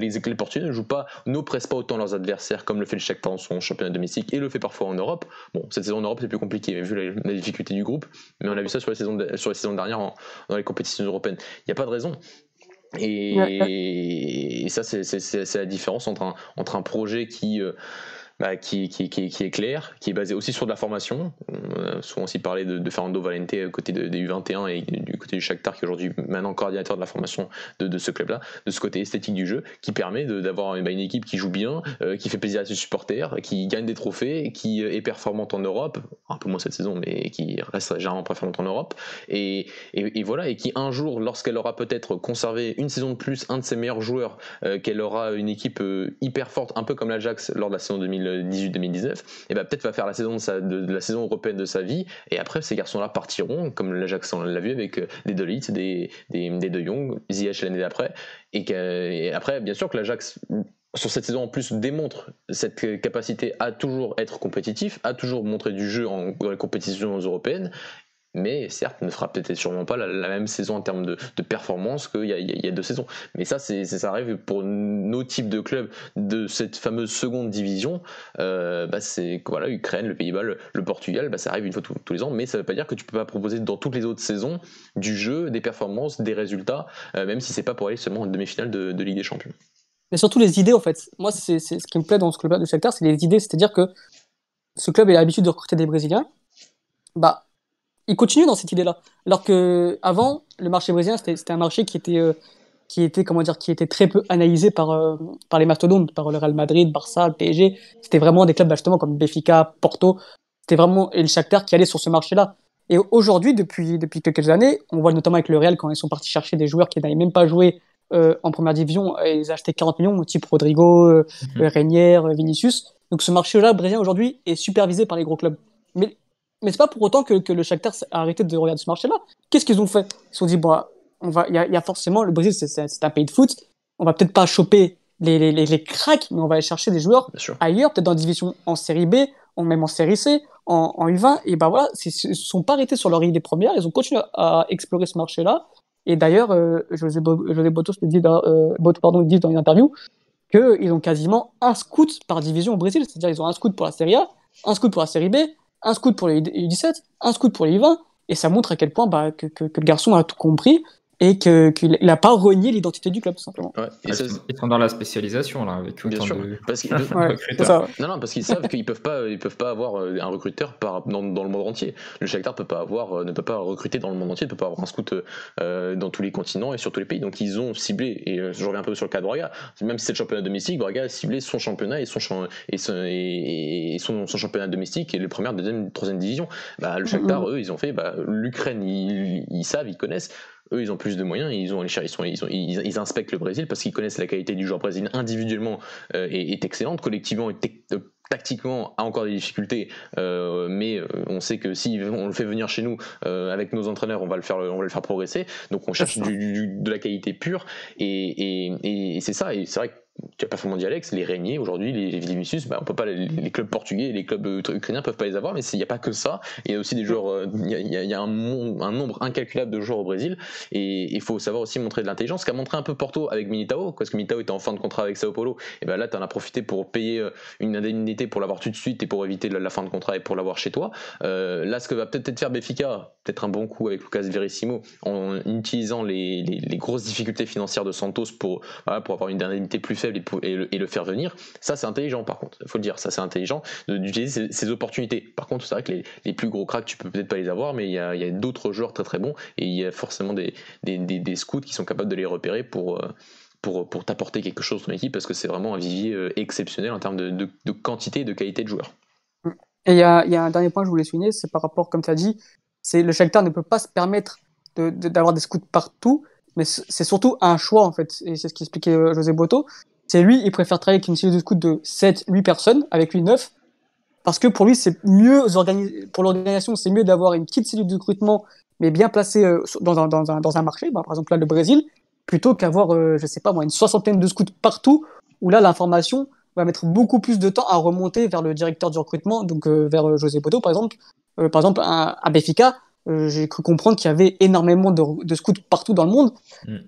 les Portugais ne jouent pas, n'oppressent pas autant leurs adversaires comme le fait le Shakhtar dans son championnat domestique et le fait parfois en Europe. Bon, cette saison en Europe c'est plus compliqué, mais vu la difficulté du groupe, mais on a vu ça sur les saisons dernières dans les compétitions européennes. Il n'y a pas de raison. Et ça, c'est la différence entre un projet qui est clair, qui est basé aussi sur de la formation. On a souvent aussi parlé de Fernando Valente côté des U21 et du côté du Shakhtar, qui est aujourd'hui maintenant coordinateur de la formation de ce club-là, de ce côté esthétique du jeu, qui permet d'avoir une équipe qui joue bien, qui fait plaisir à ses supporters, qui gagne des trophées, qui est performante en Europe, un peu moins cette saison, mais qui reste généralement performante en Europe, et voilà, et qui un jour, lorsqu'elle aura peut-être conservé une saison de plus un de ses meilleurs joueurs, qu'elle aura une équipe hyper forte, un peu comme l'Ajax lors de la saison 2018-2019, et peut-être va faire la saison de la saison européenne de sa vie, et après ces garçons-là partiront, comme l'Ajax on l'a vu avec des De Ligt, des De Jong, Ziyech l'année d'après, et après bien sûr que l'Ajax sur cette saison en plus démontre cette capacité à toujours être compétitif, à toujours montrer du jeu dans les compétitions européennes, mais certes ne fera peut-être sûrement pas la même saison en termes de performance qu'il y a 2 saisons. Mais ça arrive pour nos types de clubs de cette fameuse seconde division. C'est voilà, Ukraine, le Pays-Bas, le Portugal, ça arrive une fois tous les ans, mais ça ne veut pas dire que tu peux pas proposer dans toutes les autres saisons du jeu, des performances, des résultats, même si c'est pas pour aller seulement en demi-finale de Ligue des Champions. Mais surtout les idées, en fait. Moi, c'est ce qui me plaît dans ce club-là de Shakhtar, c'est les idées. C'est-à-dire que ce club a l'habitude de recruter des Brésiliens. Il continue dans cette idée-là. Alors que avant, le marché brésilien, c'était un marché qui était très peu analysé par les mastodontes, par le Real Madrid, Barça, le PSG. C'était vraiment des clubs justement comme Benfica, Porto. C'était vraiment et le Shakhtar qui allait sur ce marché-là. Et aujourd'hui, depuis quelques années, on voit notamment avec le Real quand ils sont partis chercher des joueurs qui n'avaient même pas joué en première division, et ils ont acheté 40 millions, type Rodrigo, Reinier, Vinicius. Donc ce marché-là brésilien aujourd'hui est supervisé par les gros clubs. Mais c'est pas pour autant que le Shakhtar a arrêté de regarder ce marché-là. Qu'est-ce qu'ils ont fait? Ils se sont dit, il y a forcément, le Brésil, c'est un pays de foot. On va peut-être pas choper les cracks, mais on va aller chercher des joueurs ailleurs, peut-être dans la division en série B, même en série C, en U20. Et voilà, ils se sont pas arrêtés sur leur idée première. Ils ont continué à explorer ce marché-là. Et d'ailleurs, José Botos dit dans une interview qu'ils ont quasiment un scout par division au Brésil. C'est-à-dire ils ont un scout pour la série A, un scout pour la série B, un scout pour les U17, un scout pour les U20, et ça montre à quel point que le garçon a tout compris et qu'il n'a pas renié l'identité du club, tout simplement. Ouais, ils sont dans la spécialisation, là, avec bien sûr, parce qu'ils parce qu'ils savent qu'ils peuvent pas avoir un recruteur dans le monde entier. Le Shakhtar ne peut pas recruter dans le monde entier, ne peut pas avoir un scout dans tous les continents et sur tous les pays. Donc ils ont ciblé, et je reviens un peu sur le cas de Braga, même si c'est le championnat domestique, Braga a ciblé son championnat et son championnat domestique et les premières, deuxième, troisième division. Le Shakhtar, eux, ils ont fait l'Ukraine, ils savent, ils connaissent. Eux, ils ont plus de moyens, ils inspectent le Brésil parce qu'ils connaissent la qualité du joueur brésilien individuellement est excellente, collectivement tactiquement a encore des difficultés, mais on sait que si on le fait venir chez nous avec nos entraîneurs, on va le faire progresser. Donc on cherche de la qualité pure et c'est ça. Et c'est vrai que tu as parfaitement dit Alex, les Reinier aujourd'hui, les Vinicius, on peut pas, les clubs portugais, les clubs ukrainiens peuvent pas les avoir, mais il n'y a pas que ça. Il y a aussi des joueurs, il y a un nombre incalculable de joueurs au Brésil, et il faut savoir aussi montrer de l'intelligence, ce qu'a montré un peu Porto avec Militao, parce que Militao était en fin de contrat avec Sao Paulo, et là tu en as profité pour payer une indemnité pour l'avoir tout de suite et pour éviter la fin de contrat et pour l'avoir chez toi. Là, ce que va peut-être faire Benfica, peut-être un bon coup avec Lucas Verissimo, en utilisant les grosses difficultés financières de Santos pour avoir une indemnité plus faible et le faire venir, ça c'est intelligent. Par contre, il faut le dire, ça c'est intelligent d'utiliser ces opportunités. Par contre, c'est vrai que les plus gros cracks, tu peux peut-être pas les avoir, mais il y a d'autres joueurs très très bons, et il y a forcément des scouts qui sont capables de les repérer pour t'apporter quelque chose dans ton équipe, parce que c'est vraiment un vivier exceptionnel en termes de quantité et de qualité de joueurs. Et il y a un dernier point que je voulais souligner, c'est par rapport, comme tu as dit, le Shakhtar ne peut pas se permettre d'avoir des scouts partout, mais c'est surtout un choix, en fait, et c'est ce qu'expliquait José Boto. C'est lui, il préfère travailler avec une cellule de scouts de 7-8 personnes, avec lui 9, parce que pour lui, c'est mieux pour l'organisation, c'est mieux d'avoir une petite cellule de recrutement, mais bien placée dans un marché, par exemple là, le Brésil, plutôt qu'avoir, je sais pas moi, une soixantaine de scouts partout, où là, l'information, va mettre beaucoup plus de temps à remonter vers le directeur du recrutement, donc vers José Bodo, par exemple. Par exemple, à Benfica, j'ai cru comprendre qu'il y avait énormément de scouts partout dans le monde.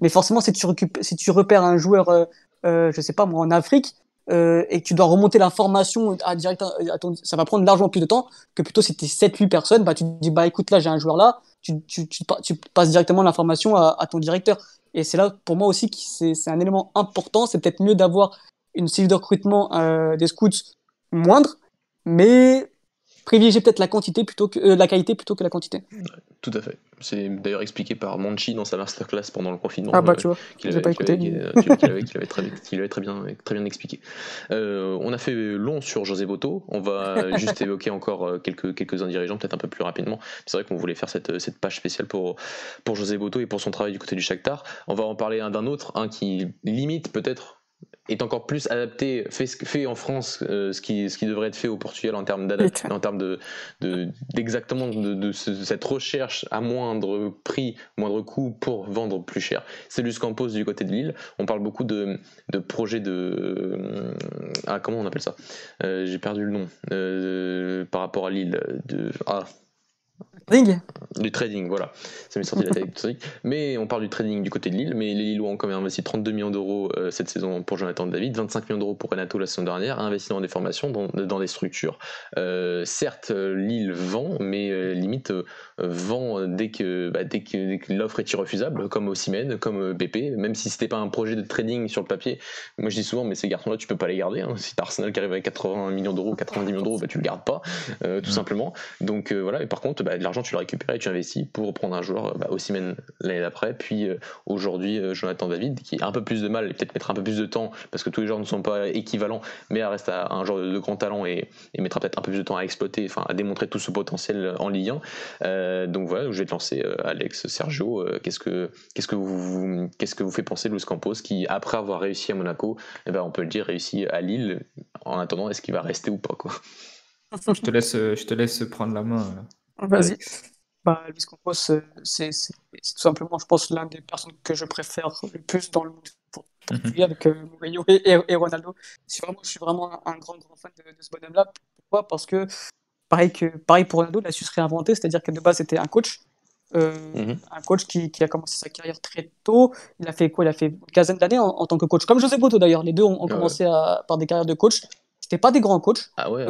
Mais forcément, si tu repères un joueur, je sais pas moi, en Afrique, et que tu dois remonter l'information ça va prendre largement plus de temps que plutôt si tu es 7-8 personnes, bah, tu te dis, bah écoute, là j'ai un joueur là, tu passes directement l'information à ton directeur. Et c'est là pour moi aussi que c'est un élément important. C'est peut-être mieux d'avoir une cellule de recrutement des scouts moindre, mais privilégier peut-être la quantité plutôt que la qualité plutôt que la quantité. Tout à fait. C'est d'ailleurs expliqué par Monchi dans sa masterclass pendant le confinement. Ah bah tu vois, j'ai pas écouté. Qu'il avait très bien expliqué. On a fait long sur José Boto. On va juste évoquer encore quelques-uns dirigeants, peut-être un peu plus rapidement. C'est vrai qu'on voulait faire cette page spéciale pour José Boto et pour son travail du côté du Shakhtar. On va en parler d'un autre, qui limite peut-être est encore plus adapté, fait en France ce qui devrait être fait au Portugal en termes d'exactement de cette recherche à moindre prix, moindre coût pour vendre plus cher. C'est Luis Campos du côté de Lille. On parle beaucoup de projets comment on appelle ça, j'ai perdu le nom par rapport à Lille du trading, voilà, ça m'est sorti la tête du trading. Mais on parle du trading du côté de Lille, mais les Lillois ont quand même investi 32 millions d'euros cette saison pour Jonathan David, 25 millions d'euros pour Renato la saison dernière, investi dans des formations, dans des structures. Certes, Lille vend, mais limite vend dès que l'offre est irrefusable, comme Osimhen, comme BP, même si c'était pas un projet de trading sur le papier. Moi je dis souvent, mais ces garçons-là, tu peux pas les garder. Hein. Si t'as Arsenal qui arrive avec 80 millions d'euros, 90 millions d'euros, tu le gardes pas, tout simplement. Donc voilà, et par contre, de l'argent, tu le récupères et tu investis pour prendre un joueur, Osimhen l'année d'après, puis aujourd'hui Jonathan David, qui a un peu plus de mal et peut-être mettra un peu plus de temps, parce que tous les joueurs ne sont pas équivalents, mais reste un joueur de grand talent et mettra peut-être un peu plus de temps à exploiter, à démontrer tout ce potentiel en Ligue 1. Donc voilà, je vais te lancer, Alex, Sergio, qu'est-ce que vous fait penser Luis Campos, qui après avoir réussi à Monaco, on peut le dire, réussi à Lille. En attendant, est-ce qu'il va rester ou pas, quoi? Je te laisse prendre la main. Vas-y. Luis Campos, c'est tout simplement, je pense, l'un des personnes que je préfère le plus dans le monde portugais, avec Mourinho et Ronaldo. Je suis vraiment un grand fan de ce bonhomme-là. Pourquoi ? Parce que, pareil pour Ronaldo, il a su se réinventer, c'est-à-dire que de base, c'était un coach. Un coach qui a commencé sa carrière très tôt. Il a fait quoi ? Il a fait une quinzaine d'années en tant que coach, comme José Boto d'ailleurs. Les deux ont commencé par des carrières de coach. C'était pas des grands coachs. Ah ouais,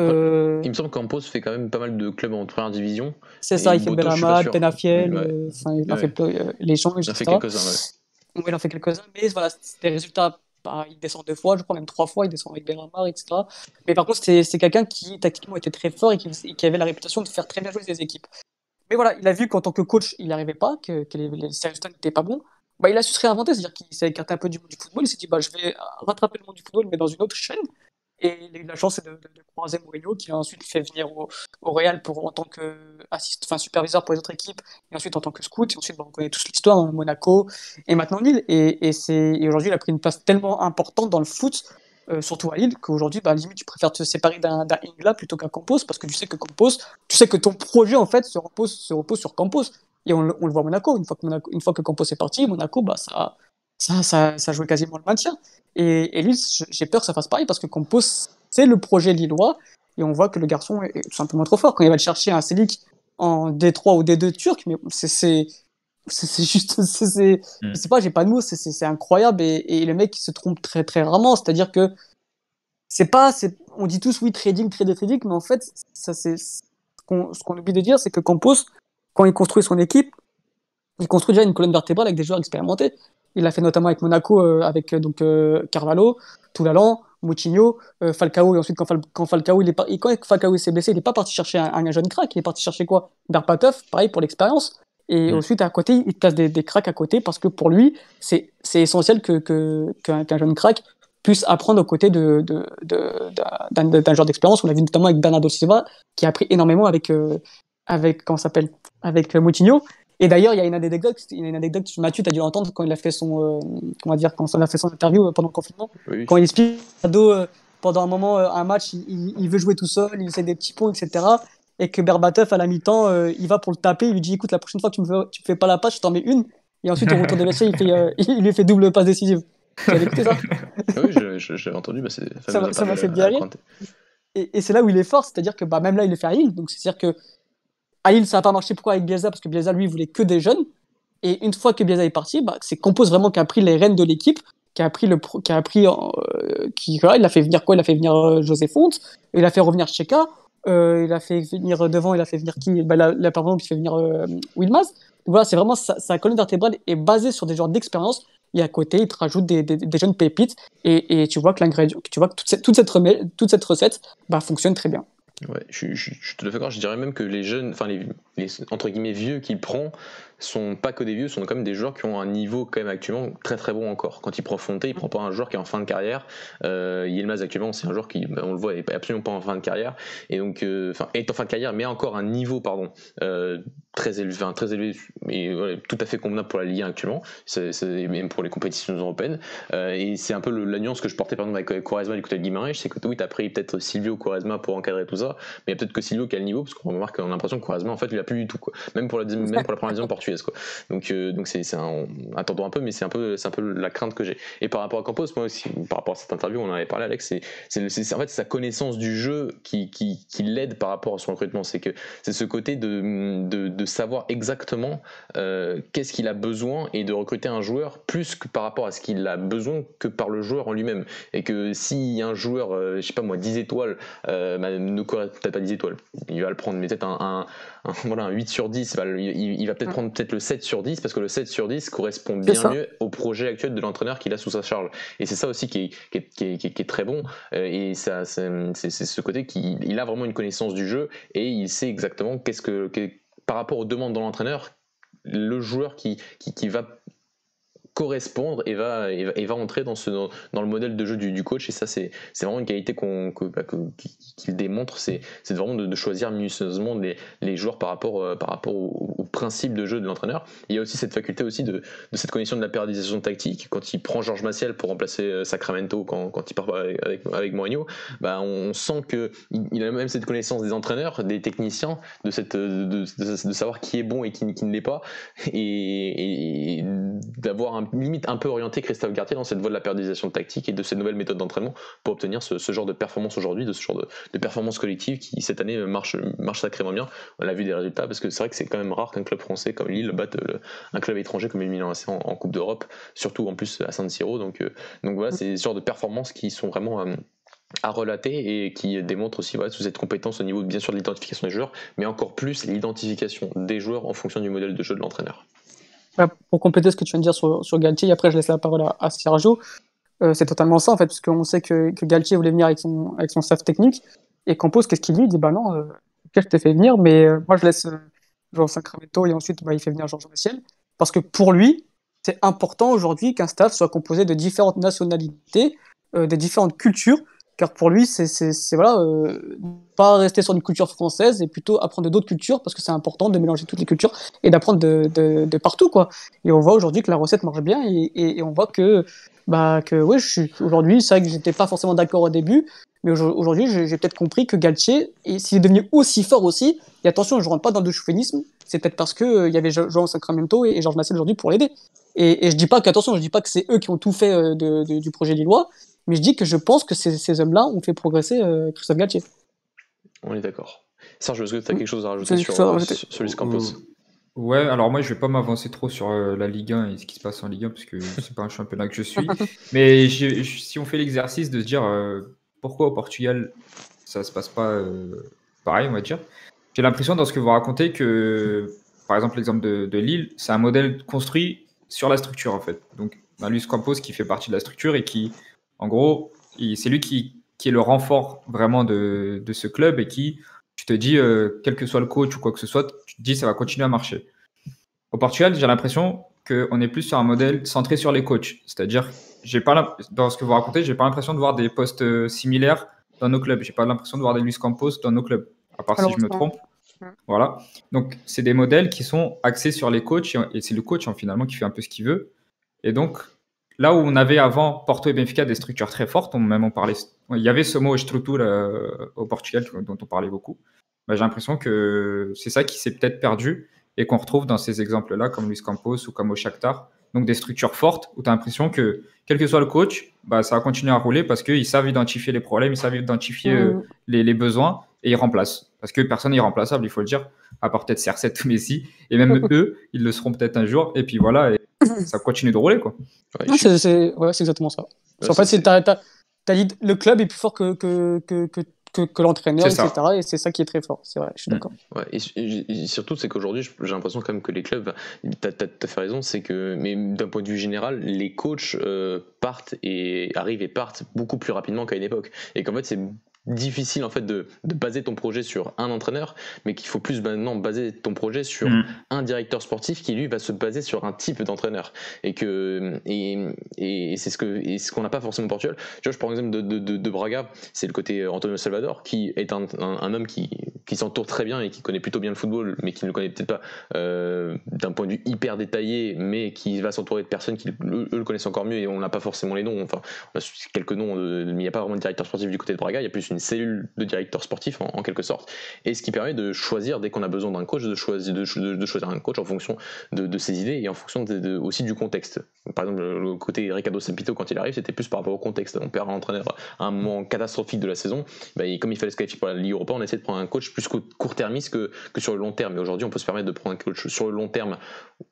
il me semble que Campos fait quand même pas mal de clubs en première division. C'est ça, il fait Beramad, Penafiel, il a fait les gens, il en fait quelques-uns, Oui, il en fait quelques-uns, mais voilà, c'est des résultats. Il descend 2 fois, je crois même 3 fois, il descend avec Beramar, etc. Mais par contre, c'est quelqu'un qui tactiquement était très fort et qui avait la réputation de faire très bien jouer ses équipes. Mais voilà, il a vu qu'en tant que coach, il n'y arrivait pas, que les résultats n'étaient pas bons. Il a su se réinventer, c'est-à-dire qu'il s'est écarté un peu du monde du football. Il s'est dit, je vais rattraper le monde du football, mais dans une autre chaîne. Et il a eu la chance de croiser Mourinho, qui a ensuite fait venir au Real en tant que superviseur pour les autres équipes, et ensuite en tant que scout. Et ensuite, on connaît tous l'histoire, Monaco, et maintenant Lille. Et aujourd'hui, il a pris une place tellement importante dans le foot, surtout à Lille, qu'aujourd'hui, limite, tu préfères te séparer d'un Ingla plutôt qu'un Campos, parce que tu sais que ton projet, en fait, se repose sur Campos. Et on le voit à Monaco. Une fois que Campos est parti, Monaco, ça jouait quasiment le maintien. Et Lille, j'ai peur que ça fasse pareil, parce que Campos, c'est le projet lillois, et on voit que le garçon est tout simplement trop fort. Quand il va le chercher un Selic en D3 ou D2 turc, mais c'est juste, je sais pas, j'ai pas de mots, c'est incroyable, et le mec il se trompe très très rarement, c'est-à-dire que on dit tous oui, trading, mais en fait, ce qu'on oublie de dire, c'est que Campos, quand il construit son équipe, il construit déjà une colonne vertébrale avec des joueurs expérimentés. Il l'a fait notamment avec Monaco, avec Carvalho, Toulalan, Moutinho, Falcao, et ensuite quand Falcao s'est blessé, il n'est pas parti chercher un jeune crack, il est parti chercher quoi ? Berbatov, pareil pour l'expérience. Et ensuite, à côté, il place des cracks à côté, parce que pour lui, c'est essentiel qu'un jeune crack puisse apprendre aux côtés d'un joueur d'expérience. On l'a vu notamment avec Bernardo Silva, qui a appris énormément avec Moutinho. Et d'ailleurs, il y a une anecdote, Mathieu, tu as dû l'entendre quand il a fait son interview pendant le confinement. Oui. Quand il explique pendant un moment, un match, il veut jouer tout seul, il essaie des petits ponts, etc. Et que Berbatov, à la mi-temps, il va pour le taper, il lui dit, écoute, la prochaine fois que tu me fais pas la passe, je t'en mets une. Et ensuite, au retour des vestiaires, il lui fait double passe décisive. Tu as écouté ça? Oui, j'avais entendu, c'est ça m'a fait bien rire. Et c'est là où il est fort, c'est-à-dire que même là, il est fait à Lille. Donc, c'est-à-dire que à Lille, ça n'a pas marché. Pourquoi avec Bielsa? Parce que Bielsa, lui, il voulait que des jeunes. Et une fois que Bielsa est parti, c'est Campos vraiment qui a pris les rênes de l'équipe, il a fait venir quoi? Il a fait venir José Font, il a fait revenir Cheka, il a fait venir devant, il a fait venir qui? Là, par exemple, il fait venir Wilmaz. Donc voilà, c'est vraiment sa colonne vertébrale est basée sur des genres d'expérience. Et à côté, il te rajoute des jeunes pépites. Et tu vois que toute cette recette fonctionne très bien. Ouais, je suis tout à fait d'accord. Je dirais même que les jeunes, enfin les entre guillemets vieux qu'il prend, sont pas que des vieux, sont quand même des joueurs qui ont un niveau quand même actuellement très très bon encore. Quand il prend Fonte, il prend pas un joueur qui est en fin de carrière. Yilmaz actuellement, c'est un joueur qui, on le voit, est absolument pas en fin de carrière. Et donc, est en fin de carrière, mais encore un niveau, très élevé, mais voilà, tout à fait convenable pour la Ligue 1 actuellement, même pour les compétitions européennes. Et c'est un peu la nuance que je portais par exemple avec Quaresma du côté de Guimarães, c'est que oui, t'as pris peut-être Silvio Quaresma pour encadrer tout ça, mais il y a peut-être que Silvio qui a le niveau, parce qu'on remarque qu'on a l'impression que Quaresma en fait il a plus du tout quoi. Même pour la première division portugaise quoi. Donc attendons un peu, mais c'est un peu la crainte que j'ai. Et par rapport à Campos, moi aussi, par rapport à cette interview, on en avait parlé Alex, c'est en fait sa connaissance du jeu qui l'aide par rapport à son recrutement, c'est ce côté de savoir exactement qu'est-ce qu'il a besoin et de recruter un joueur plus que par rapport à ce qu'il a besoin que par le joueur en lui-même. Et que si un joueur, je sais pas moi, 10 étoiles, ne correspond peut-être pas 10 étoiles, il va le prendre, mais peut-être un 8 sur 10, il va peut-être prendre le 7 sur 10 parce que le 7 sur 10 correspond bien mieux au projet actuel de l'entraîneur qu'il a sous sa charge. Et c'est ça aussi qui est très bon. Et ça, c'est ce côté qu'il a vraiment une connaissance du jeu et il sait exactement par rapport aux demandes de l'entraîneur, le joueur qui va correspondre et va entrer dans le modèle de jeu du coach. Et ça c'est vraiment une qualité qu'il démontre, c'est vraiment de choisir minutieusement les joueurs par rapport au principe de jeu de l'entraîneur. Il y a aussi cette faculté aussi de cette connaissance de la périodisation tactique. Quand il prend Georges Maciel pour remplacer Sacramento quand il part avec Mourinho, on sent qu'il a même cette connaissance des entraîneurs, des techniciens, de savoir qui est bon et qui ne l'est pas, et d'avoir limite un peu orienté Christophe Galtier dans cette voie de la périodisation tactique et de ces nouvelles méthodes d'entraînement pour obtenir ce genre de performance aujourd'hui, de ce genre de performance collective qui cette année marche sacrément bien. On a vu des résultats parce que c'est vrai que c'est quand même rare qu'un club français comme Lille batte un club étranger comme le Milan AC en Coupe d'Europe, surtout en plus à San Siro. Donc voilà, c'est ce genre de performances qui sont vraiment à relater et qui démontre aussi sous cette compétence au niveau bien sûr de l'identification des joueurs, mais encore plus l'identification des joueurs en fonction du modèle de jeu de l'entraîneur. Pour compléter ce que tu viens de dire sur Galtier, après je laisse la parole à Sergio, c'est totalement ça en fait, parce qu'on sait que Galtier voulait venir avec son staff technique, et Campos, qu'est-ce qu'il dit? Il dit non, je t'ai fait venir, mais moi je laisse João Sacramento, et ensuite il fait venir Georges Maciel, parce que pour lui, c'est important aujourd'hui qu'un staff soit composé de différentes nationalités, des différentes cultures, car pour lui, c'est pas rester sur une culture française et plutôt apprendre d'autres cultures, parce que c'est important de mélanger toutes les cultures et d'apprendre de partout, quoi. Et on voit aujourd'hui que la recette marche bien, et on voit que oui, aujourd'hui, c'est vrai que j'étais pas forcément d'accord au début, mais aujourd'hui, j'ai peut-être compris que Galtier, et s'il est devenu aussi fort aussi, et attention, je rentre pas dans le chauvinisme, c'est peut-être parce que il y avait João Sacramento et Georges Maciel aujourd'hui pour l'aider. Et je dis pas que c'est eux qui ont tout fait du projet lillois, mais je dis que je pense que ces hommes-là ont fait progresser Christophe Galtier. On est d'accord. Serge, est-ce que tu as quelque chose à rajouter sur Luis Campos? Ouais, alors moi je vais pas m'avancer trop sur la Ligue 1 et ce qui se passe en Ligue 1 parce que c'est pas un championnat que je suis. Mais si on fait l'exercice de se dire pourquoi au Portugal ça se passe pas pareil, on va dire. J'ai l'impression dans ce que vous racontez que, par exemple l'exemple de Lille, c'est un modèle construit sur la structure en fait. Donc Luis Campos qui fait partie de la structure et qui, en gros, c'est lui qui est le renfort vraiment de ce club et qui, tu te dis, quel que soit le coach ou quoi que ce soit, tu te dis ça va continuer à marcher. Au Portugal, j'ai l'impression qu'on est plus sur un modèle centré sur les coachs. C'est-à-dire, dans ce que vous racontez, j'ai pas l'impression de voir des postes similaires dans nos clubs. J'ai pas l'impression de voir des Luis Campos dans nos clubs, à part si je me trompe. Voilà. Donc, c'est des modèles qui sont axés sur les coachs et c'est le coach finalement qui fait un peu ce qu'il veut. Et donc, là où on avait avant Porto et Benfica des structures très fortes, il y avait ce mot structure au Portugal dont on parlait beaucoup. J'ai l'impression que c'est ça qui s'est peut-être perdu et qu'on retrouve dans ces exemples-là comme Luis Campos ou comme au Shakhtar donc des structures fortes où tu as l'impression que quel que soit le coach, ça va continuer à rouler parce qu'ils savent identifier les problèmes, ils savent identifier les besoins et ils remplacent. Parce que personne n'est irremplaçable, il faut le dire, à part peut-être CR7 ou Messi. Et même eux, ils le seront peut-être un jour. Et puis voilà, et ça continue de rouler, quoi. Ouais, c'est exactement ça. Ouais, en fait, t'as dit le club est plus fort que l'entraîneur, etc. Et c'est ça qui est très fort. C'est vrai, je suis d'accord. Ouais, et surtout, c'est qu'aujourd'hui, j'ai l'impression quand même que les clubs, t'as fait raison, c'est que, mais d'un point de vue général, les coachs arrivent et partent beaucoup plus rapidement qu'à une époque. Et qu'en fait, c'est difficile en fait de baser ton projet sur un entraîneur, mais qu'il faut plus maintenant baser ton projet sur un directeur sportif qui lui va se baser sur un type d'entraîneur, et c'est ce qu'on n'a pas forcément au Portugal. Tu vois, je prends l'exemple de Braga, c'est le côté Antonio Salvador, qui est un homme qui s'entoure très bien et qui connaît plutôt bien le football, mais qui ne le connaît peut-être pas d'un point de vue hyper détaillé, mais qui va s'entourer de personnes qui eux le connaissent encore mieux, et on n'a pas forcément les noms, enfin on a quelques noms, mais il n'y a pas vraiment de directeur sportif du côté de Braga, il y a plus une cellule de directeur sportif en quelque sorte, et ce qui permet de choisir dès qu'on a besoin d'un coach, de choisir un coach en fonction de ses idées et en fonction aussi du contexte. Par exemple, le côté Ricardo Sapito, quand il arrive, c'était plus par rapport au contexte. On perd un entraîneur à un moment catastrophique de la saison, comme il fallait se qualifier pour la Ligue Europa, on essaie de prendre un coach plus court-termiste que sur le long terme. Et aujourd'hui, on peut se permettre de prendre un coach sur le long terme,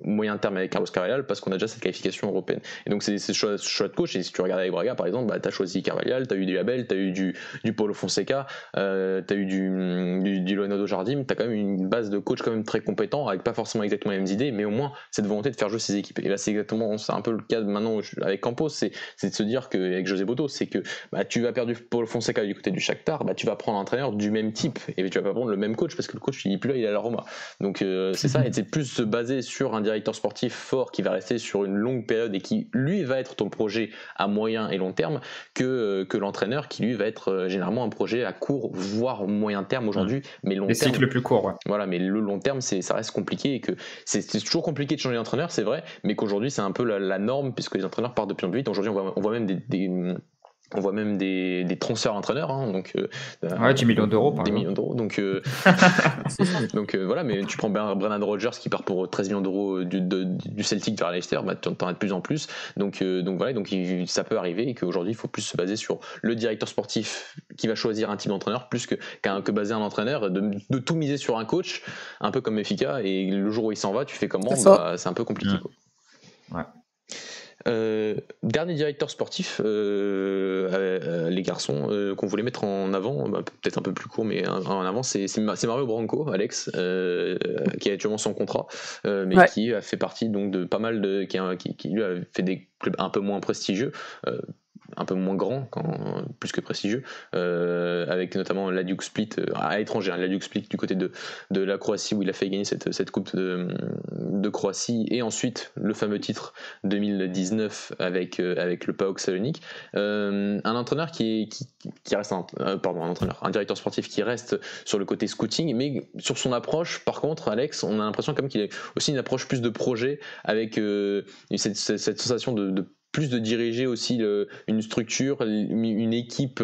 moyen terme avec Carlos Carvalhal, parce qu'on a déjà cette qualification européenne. Et donc c'est ce choix de coach. Et si tu regardes avec Braga, par exemple, t'as choisi Carvalhal, t'as eu du Abel, t'as eu du Paulo Fonseca, t'as eu du Leonardo Jardim, t'as quand même une base de coach quand même très compétent, avec pas forcément exactement les mêmes idées, mais au moins cette volonté de faire jouer ses équipes. Et là c'est un peu le cas maintenant avec Campos, c'est de se dire qu'avec José Boto, c'est que tu vas perdre Paulo Fonseca du côté du Shakhtar, tu vas prendre un entraîneur du même type, et tu vas pas prendre le même coach, parce que le coach il est plus là, il est à la Roma. Donc c'est ça, et c'est plus se baser sur un directeur sportif fort qui va rester sur une longue période et qui lui va être ton projet à moyen et long terme, que l'entraîneur qui lui va être généralement un projet à court voire moyen terme aujourd'hui, mais long terme. Les cycles le plus court, ouais. Voilà, mais le long terme, ça reste compliqué, et que c'est toujours compliqué de changer d'entraîneur, c'est vrai, mais qu'aujourd'hui c'est un peu la norme, puisque les entraîneurs partent de plus en plus vite. Aujourd'hui, on voit même des transferts entraîneurs, donc 10 millions d'euros par exemple. Millions d'euros, donc voilà, mais tu prends Brendan Rodgers qui part pour 13 millions d'euros du Celtic vers Leicester, t'en as de plus en plus, donc voilà, donc ça peut arriver, et qu'aujourd'hui il faut plus se baser sur le directeur sportif qui va choisir un type d'entraîneur, plus que baser un entraîneur, de tout miser sur un coach, un peu comme Effica, et le jour où il s'en va, tu fais comment, c'est un peu compliqué, quoi. Ouais. Dernier directeur sportif, les garçons, qu'on voulait mettre en avant, peut-être un peu plus court, mais en avant, c'est Mario Branco, Alex, qui a actuellement son contrat, mais qui a fait partie donc de pas mal de qui lui a fait des clubs un peu moins prestigieux, un peu moins grand, plus que prestigieux, avec notamment l'Hajduk Split à l'étranger, l'Hajduk Split du côté de la Croatie, où il a fait gagner cette coupe de Croatie, et ensuite le fameux titre 2019 avec le PAOK Salonique. Un entraîneur qui reste un directeur sportif qui reste sur le côté scouting, mais sur son approche, par contre, Alex, on a l'impression comme qu'il a aussi une approche plus de projet, avec cette sensation de plus de diriger aussi une structure, une équipe,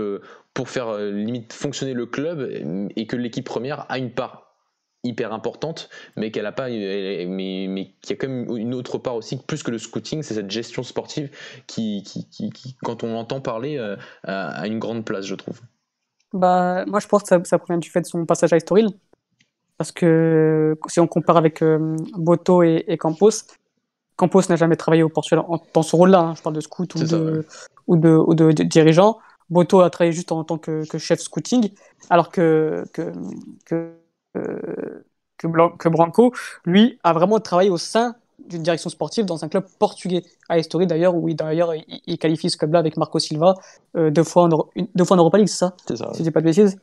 pour faire limite fonctionner le club, et que l'équipe première a une part hyper importante, mais qu'elle a pas, mais qu'il y a quand même une autre part aussi, plus que le scouting, c'est cette gestion sportive qui quand on entend parler, a une grande place, je trouve. Moi je pense que ça provient du fait de son passage à Estoril, parce que si on compare avec Boto et Campos n'a jamais travaillé au Portugal dans ce rôle-là, je parle de scout ou de dirigeant. Boto a travaillé juste en tant que chef scouting, alors que Branco, lui, a vraiment travaillé au sein d'une direction sportive dans un club portugais, à Estoril d'ailleurs, où il qualifie ce club-là avec Marco Silva, 2 fois en Europa League, c'est ça, si je dis pas de bêtises.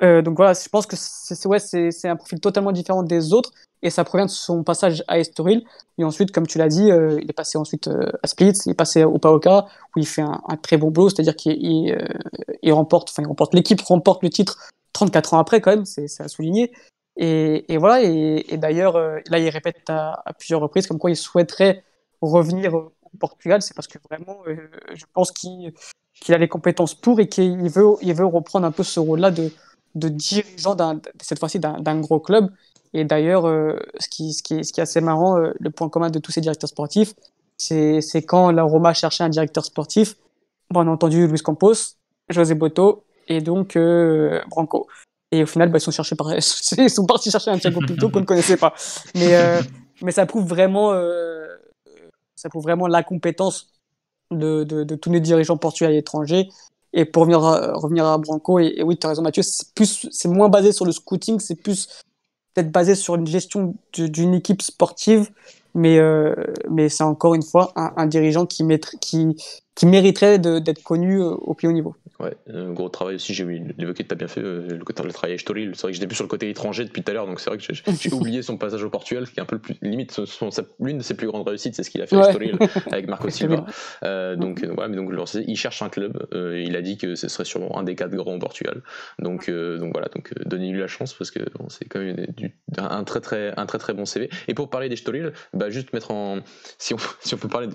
Donc voilà, je pense que c'est un profil totalement différent des autres, et ça provient de son passage à Estoril. Et ensuite, comme tu l'as dit, il est passé ensuite à Split, il est passé au PAOK, où il fait un très bon boulot, c'est-à-dire qu'il l'équipe remporte le titre 34 ans après, quand même, c'est à souligner. Et voilà, et d'ailleurs, là, il répète à plusieurs reprises comme quoi il souhaiterait revenir au Portugal. C'est parce que vraiment, je pense qu'il a les compétences pour, et qu'il veut reprendre un peu ce rôle-là de dirigeant, cette fois-ci d'un gros club. Et d'ailleurs, ce qui est assez marrant, le point commun de tous ces directeurs sportifs, c'est quand la Roma cherchait un directeur sportif. Bon, on a entendu Luis Campos, José Boto et donc Branco. Et au final, ils sont partis chercher un Thiago Pinto qu'on ne connaissait pas. Mais ça prouve vraiment la compétence de tous les dirigeants portugais et étrangers. Et pour revenir à Branco, et oui, tu as raison Mathieu, c'est moins basé sur le scouting, c'est plus peut-être basé sur une gestion d'une équipe sportive, mais c'est encore une fois un dirigeant qui mériterait d'être connu au plus haut niveau. Ouais, gros travail aussi, j'ai oublié de l'évoquer, t'as bien fait, le travail à Estoril. C'est vrai que j'étais plus sur le côté étranger depuis tout à l'heure, donc c'est vrai que j'ai oublié son passage au Portugal, qui est un peu le plus, limite, l'une de ses plus grandes réussites, c'est ce qu'il a fait à Estoril avec Marco Silva. Donc il cherche un club, il a dit que ce serait sûrement un des 4 grands au Portugal. Donc donnez-lui la chance, parce que c'est quand même un très très bon CV. Et pour parler d'Estoril, juste mettre en. Si on peut parler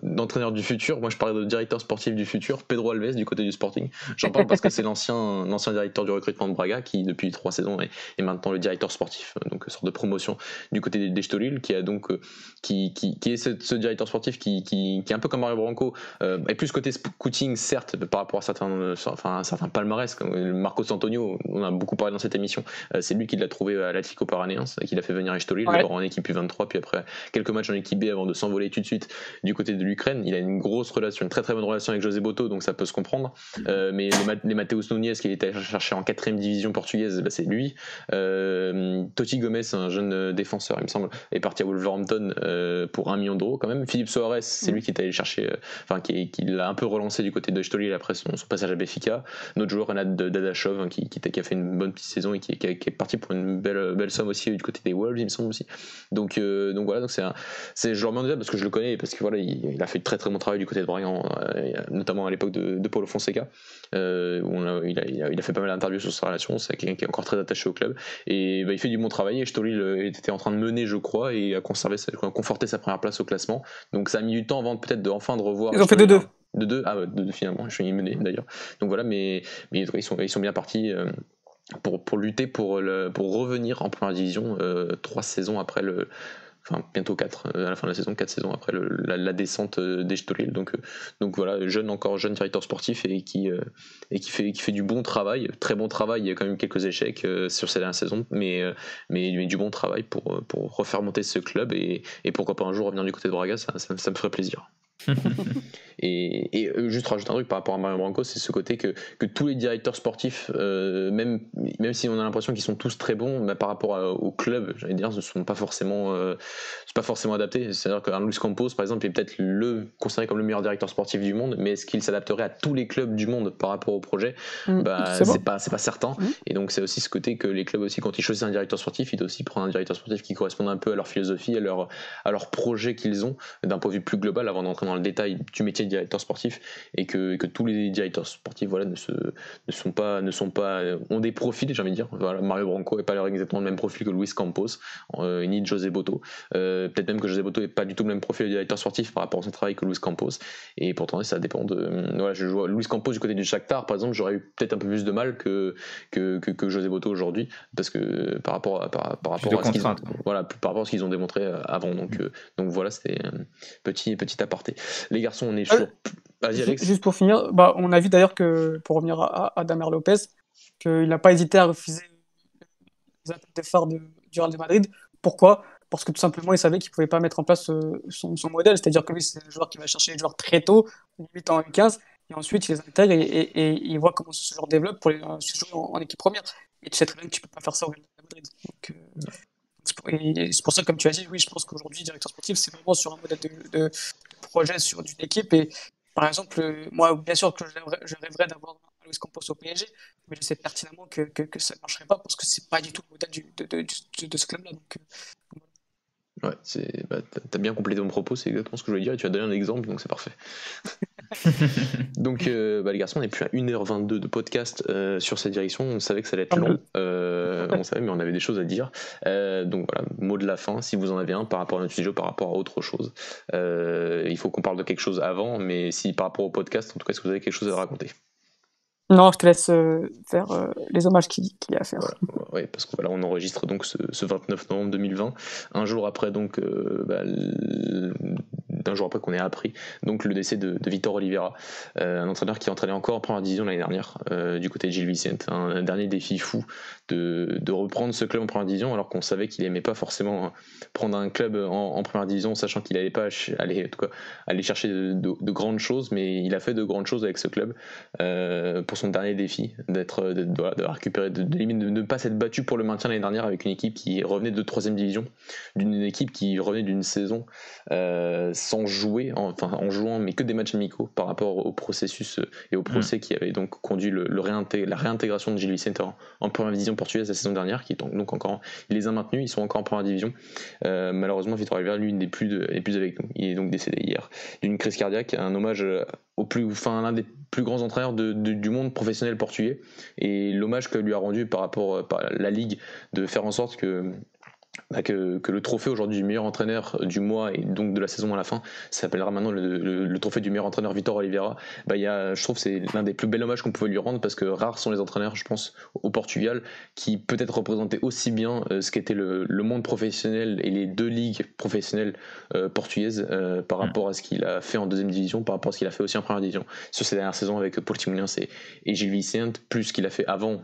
d'entraîneur du futur, moi je parlais de directeur sportif du futur, Pedro Alves, du côté du Sporting. J'en parle parce que c'est l'ancien directeur du recrutement de Braga, qui depuis 3 saisons est maintenant le directeur sportif, donc sorte de promotion du côté d'Estoril, qui a donc qui est ce directeur sportif qui est un peu comme Mario Branco, et plus côté scouting certes par rapport à certains palmarès comme Marcos Antonio, on a beaucoup parlé dans cette émission, c'est lui qui l'a trouvé à l'Atlético Paranaense, qui l'a fait venir à Estoril en équipe U23, puis après quelques matchs en équipe B avant de s'envoler tout de suite du côté de l'Ukraine. Il a une très très bonne relation avec José Boto, donc ça peut se comprendre. Mais les Mateus Nunes qu'il était cherché en 4ème division portugaise, c'est lui. Totti Gomes, un jeune défenseur il me semble, est parti à Wolverhampton pour 1 million d'euros quand même. Philippe Soares, c'est lui qui est allé chercher, qui l'a un peu relancé du côté de Estoril après son passage à Benfica. Notre joueur Renat Dadashov, qui a fait une bonne petite saison et qui est parti pour une belle somme aussi du côté des Wolves, il me semble aussi. Donc voilà, donc je le remets en débat parce que je le connais, parce que voilà, il a fait de très très bon travail du côté de Braga, notamment à l'époque de Paulo Fonseca. Il a fait pas mal d'interviews sur sa relation, c'est quelqu'un qui est encore très attaché au club, et il fait du bon travail. Et Estoril était en train de mener, je crois, et a conforté sa première place au classement. Donc ça a mis du temps avant peut-être de revoir. Ils ont fait 2-2. 2-2, ah ouais, 2-2 finalement, je suis mené d'ailleurs. Donc voilà, mais ils sont bien partis pour lutter pour revenir en première division 3 saisons après bientôt 4, à la fin de la saison, 4 saisons après la descente d'Estoril. Donc voilà, jeune directeur sportif et qui fait du bon travail, très bon travail. Il y a quand même quelques échecs sur ces dernières saisons, mais du bon travail pour refaire monter ce club, et pourquoi pas un jour revenir du côté de Braga, ça me ferait plaisir. et juste rajouter un truc par rapport à Mario Branco, c'est ce côté que tous les directeurs sportifs, même si on a l'impression qu'ils sont tous très bons, par rapport au club, j'allais dire, ce sont pas forcément adaptés. C'est-à-dire qu'un Luis Campos par exemple est peut-être considéré comme le meilleur directeur sportif du monde, mais est-ce qu'il s'adapterait à tous les clubs du monde par rapport au projet? C'est pas certain. Et donc c'est aussi ce côté que les clubs aussi, quand ils choisissent un directeur sportif, ils doivent aussi prendre un directeur sportif qui corresponde un peu à leur philosophie, à leur projet qu'ils ont d'un point de vue plus global, avant d'entrer dans le détail du métier de directeur sportif, et que tous les directeurs sportifs ont des profils, j'ai envie de dire. Voilà, Mario Branco n'est pas exactement le même profil que Luis Campos, ni José Boto. Peut-être même que José Boto n'est pas du tout le même profil de directeur sportif par rapport à son travail que Luis Campos, et pourtant ça dépend de. Voilà, je vois Luis Campos du côté du Shakhtar par exemple, j'aurais eu peut-être un peu plus de mal que José Boto aujourd'hui, parce que par rapport à ce qu'ils ont démontré avant. Donc voilà, c'était petit aparté. Les garçons, on est chaud. Vas-y Alex. Juste pour finir, on a vu d'ailleurs que, pour revenir à Damer Lopez, qu'il n'a pas hésité à refuser les appels de phare du Real de Madrid. Pourquoi ? Parce que tout simplement, il savait qu'il ne pouvait pas mettre en place son modèle. C'est-à-dire que lui, c'est un joueur qui va chercher les joueurs très tôt, limite en U15, et ensuite il les intègre et il voit comment ce joueur développe pour les jouer en équipe première. Et tu sais très bien que tu ne peux pas faire ça au Real de Madrid. Et c'est pour ça que, comme tu as dit, oui, je pense qu'aujourd'hui, directeur sportif, c'est vraiment sur un modèle de projet d'une équipe. Et par exemple, moi, bien sûr que je rêverais d'avoir un Luis Campos au PSG, mais je sais pertinemment que ça ne marcherait pas, parce que c'est pas du tout le modèle de ce club-là. Ouais, t'as bien complété mon propos, c'est exactement ce que je voulais dire, et tu as donné un exemple, donc c'est parfait. Donc les garçons, on est plus à 1h22 de podcast sur cette direction. On savait que ça allait être long, on savait, mais on avait des choses à dire. Donc voilà, mot de la fin, si vous en avez un par rapport à notre sujet, par rapport à autre chose. Il faut qu'on parle de quelque chose avant, mais si par rapport au podcast, en tout cas, est-ce que vous avez quelque chose à raconter? Non, je te laisse faire les hommages qu'il y a à faire. Voilà, ouais, parce que voilà, on enregistre donc ce 29 novembre 2020, un jour après donc d'un jour après qu'on ait appris donc le décès de Vítor Oliveira, un entraîneur qui entraînait encore en première division l'année dernière du côté de Gil Vicente. Un dernier défi fou de reprendre ce club en première division, alors qu'on savait qu'il aimait pas forcément prendre un club en première division, sachant qu'il n'allait pas aller chercher de grandes choses, mais il a fait de grandes choses avec ce club pour son dernier défi, de récupérer, de ne pas s'être battu pour le maintien l'année dernière avec une équipe qui revenait de 3ème division, d'une équipe qui revenait d'une saison sans jouer, en jouant mais que des matchs amicaux par rapport au processus et au procès qui avait donc conduit la réintégration de Gil Vicente en première division portugaise la saison dernière, qui donc encore, il les a maintenus, ils sont encore en première division. Malheureusement, Vítor Oliveira, lui, n'est plus avec nous. Il est donc décédé hier d'une crise cardiaque, un hommage l'un des plus grands entraîneurs du monde professionnel portugais, et l'hommage que lui a rendu par la Ligue de faire en sorte que le trophée aujourd'hui du meilleur entraîneur du mois et donc de la saison à la fin s'appellera maintenant le trophée du meilleur entraîneur Vítor Oliveira. Je trouve que c'est l'un des plus bels hommages qu'on pouvait lui rendre, parce que rares sont les entraîneurs, je pense, au Portugal qui peut-être représentaient aussi bien ce qu'était le monde professionnel et les 2 ligues professionnelles portugaises par rapport à ce qu'il a fait en 2ème division, par rapport à ce qu'il a fait aussi en première division sur ces dernières saisons avec Portimonense et Gil Vicente, plus ce qu'il a fait avant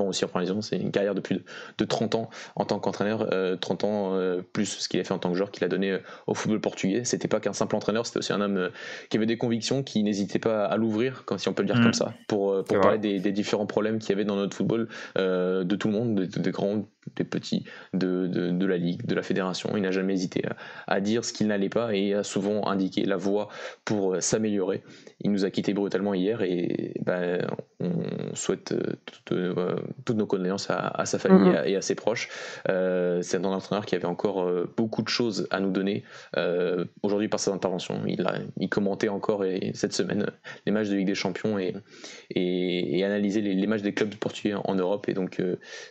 aussi en première division. C'est une carrière de plus de 30 ans en tant qu'entraîneur, 30 ans plus ce qu'il a fait en tant que joueur qu'il a donné au football portugais. C'était pas qu'un simple entraîneur, c'était aussi un homme qui avait des convictions, qui n'hésitait pas à l'ouvrir, si on peut le dire comme ça, pour parler des différents problèmes qu'il y avait dans notre football, de tout le monde, des grands, des petits, de la Ligue, de la Fédération. Il n'a jamais hésité à dire ce qu'il n'allait pas et a souvent indiqué la voie pour s'améliorer. Il nous a quittés brutalement hier et on souhaite toutes nos condoléances à sa famille et à ses proches. C'est un entraîneur qui avait encore beaucoup de choses à nous donner aujourd'hui par ses interventions. Il commentait encore cette semaine les matchs de Ligue des Champions et analysait les matchs des clubs portugais en Europe, et donc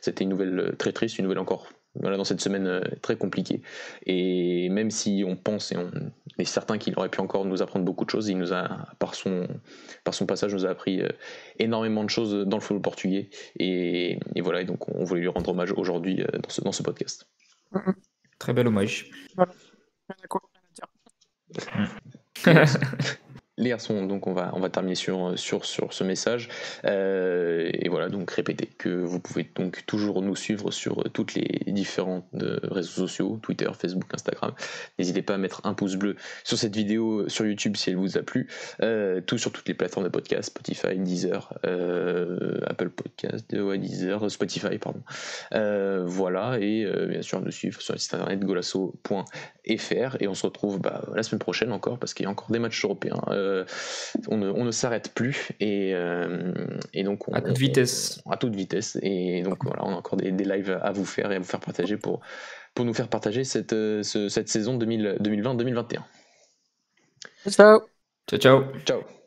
c'était une nouvelle très triste, une nouvelle encore dans cette semaine très compliquée. Et même si on pense et on est certain qu'il aurait pu encore nous apprendre beaucoup de choses, il nous a, par son passage, nous a appris énormément de choses dans le football portugais, et voilà, et donc on voulait lui rendre hommage aujourd'hui dans ce podcast. Très bel hommage. Voilà. Rien à dire. Les garçons, donc on va terminer sur ce message, et voilà, donc répéter que vous pouvez donc toujours nous suivre sur toutes les différents réseaux sociaux, Twitter, Facebook, Instagram. N'hésitez pas à mettre un pouce bleu sur cette vidéo sur YouTube si elle vous a plu, tout sur toutes les plateformes de podcast, Spotify, Deezer, Apple Podcast, Deezer, Spotify, pardon. Voilà, et bien sûr nous suivre sur le site internet golasso.fr, et on se retrouve la semaine prochaine encore, parce qu'il y a encore des matchs européens. On ne s'arrête plus, et donc à toute vitesse, et donc voilà, on a encore des lives à vous faire et à vous faire partager pour nous faire partager cette saison 2020-2021. Ciao. Ciao. Ciao.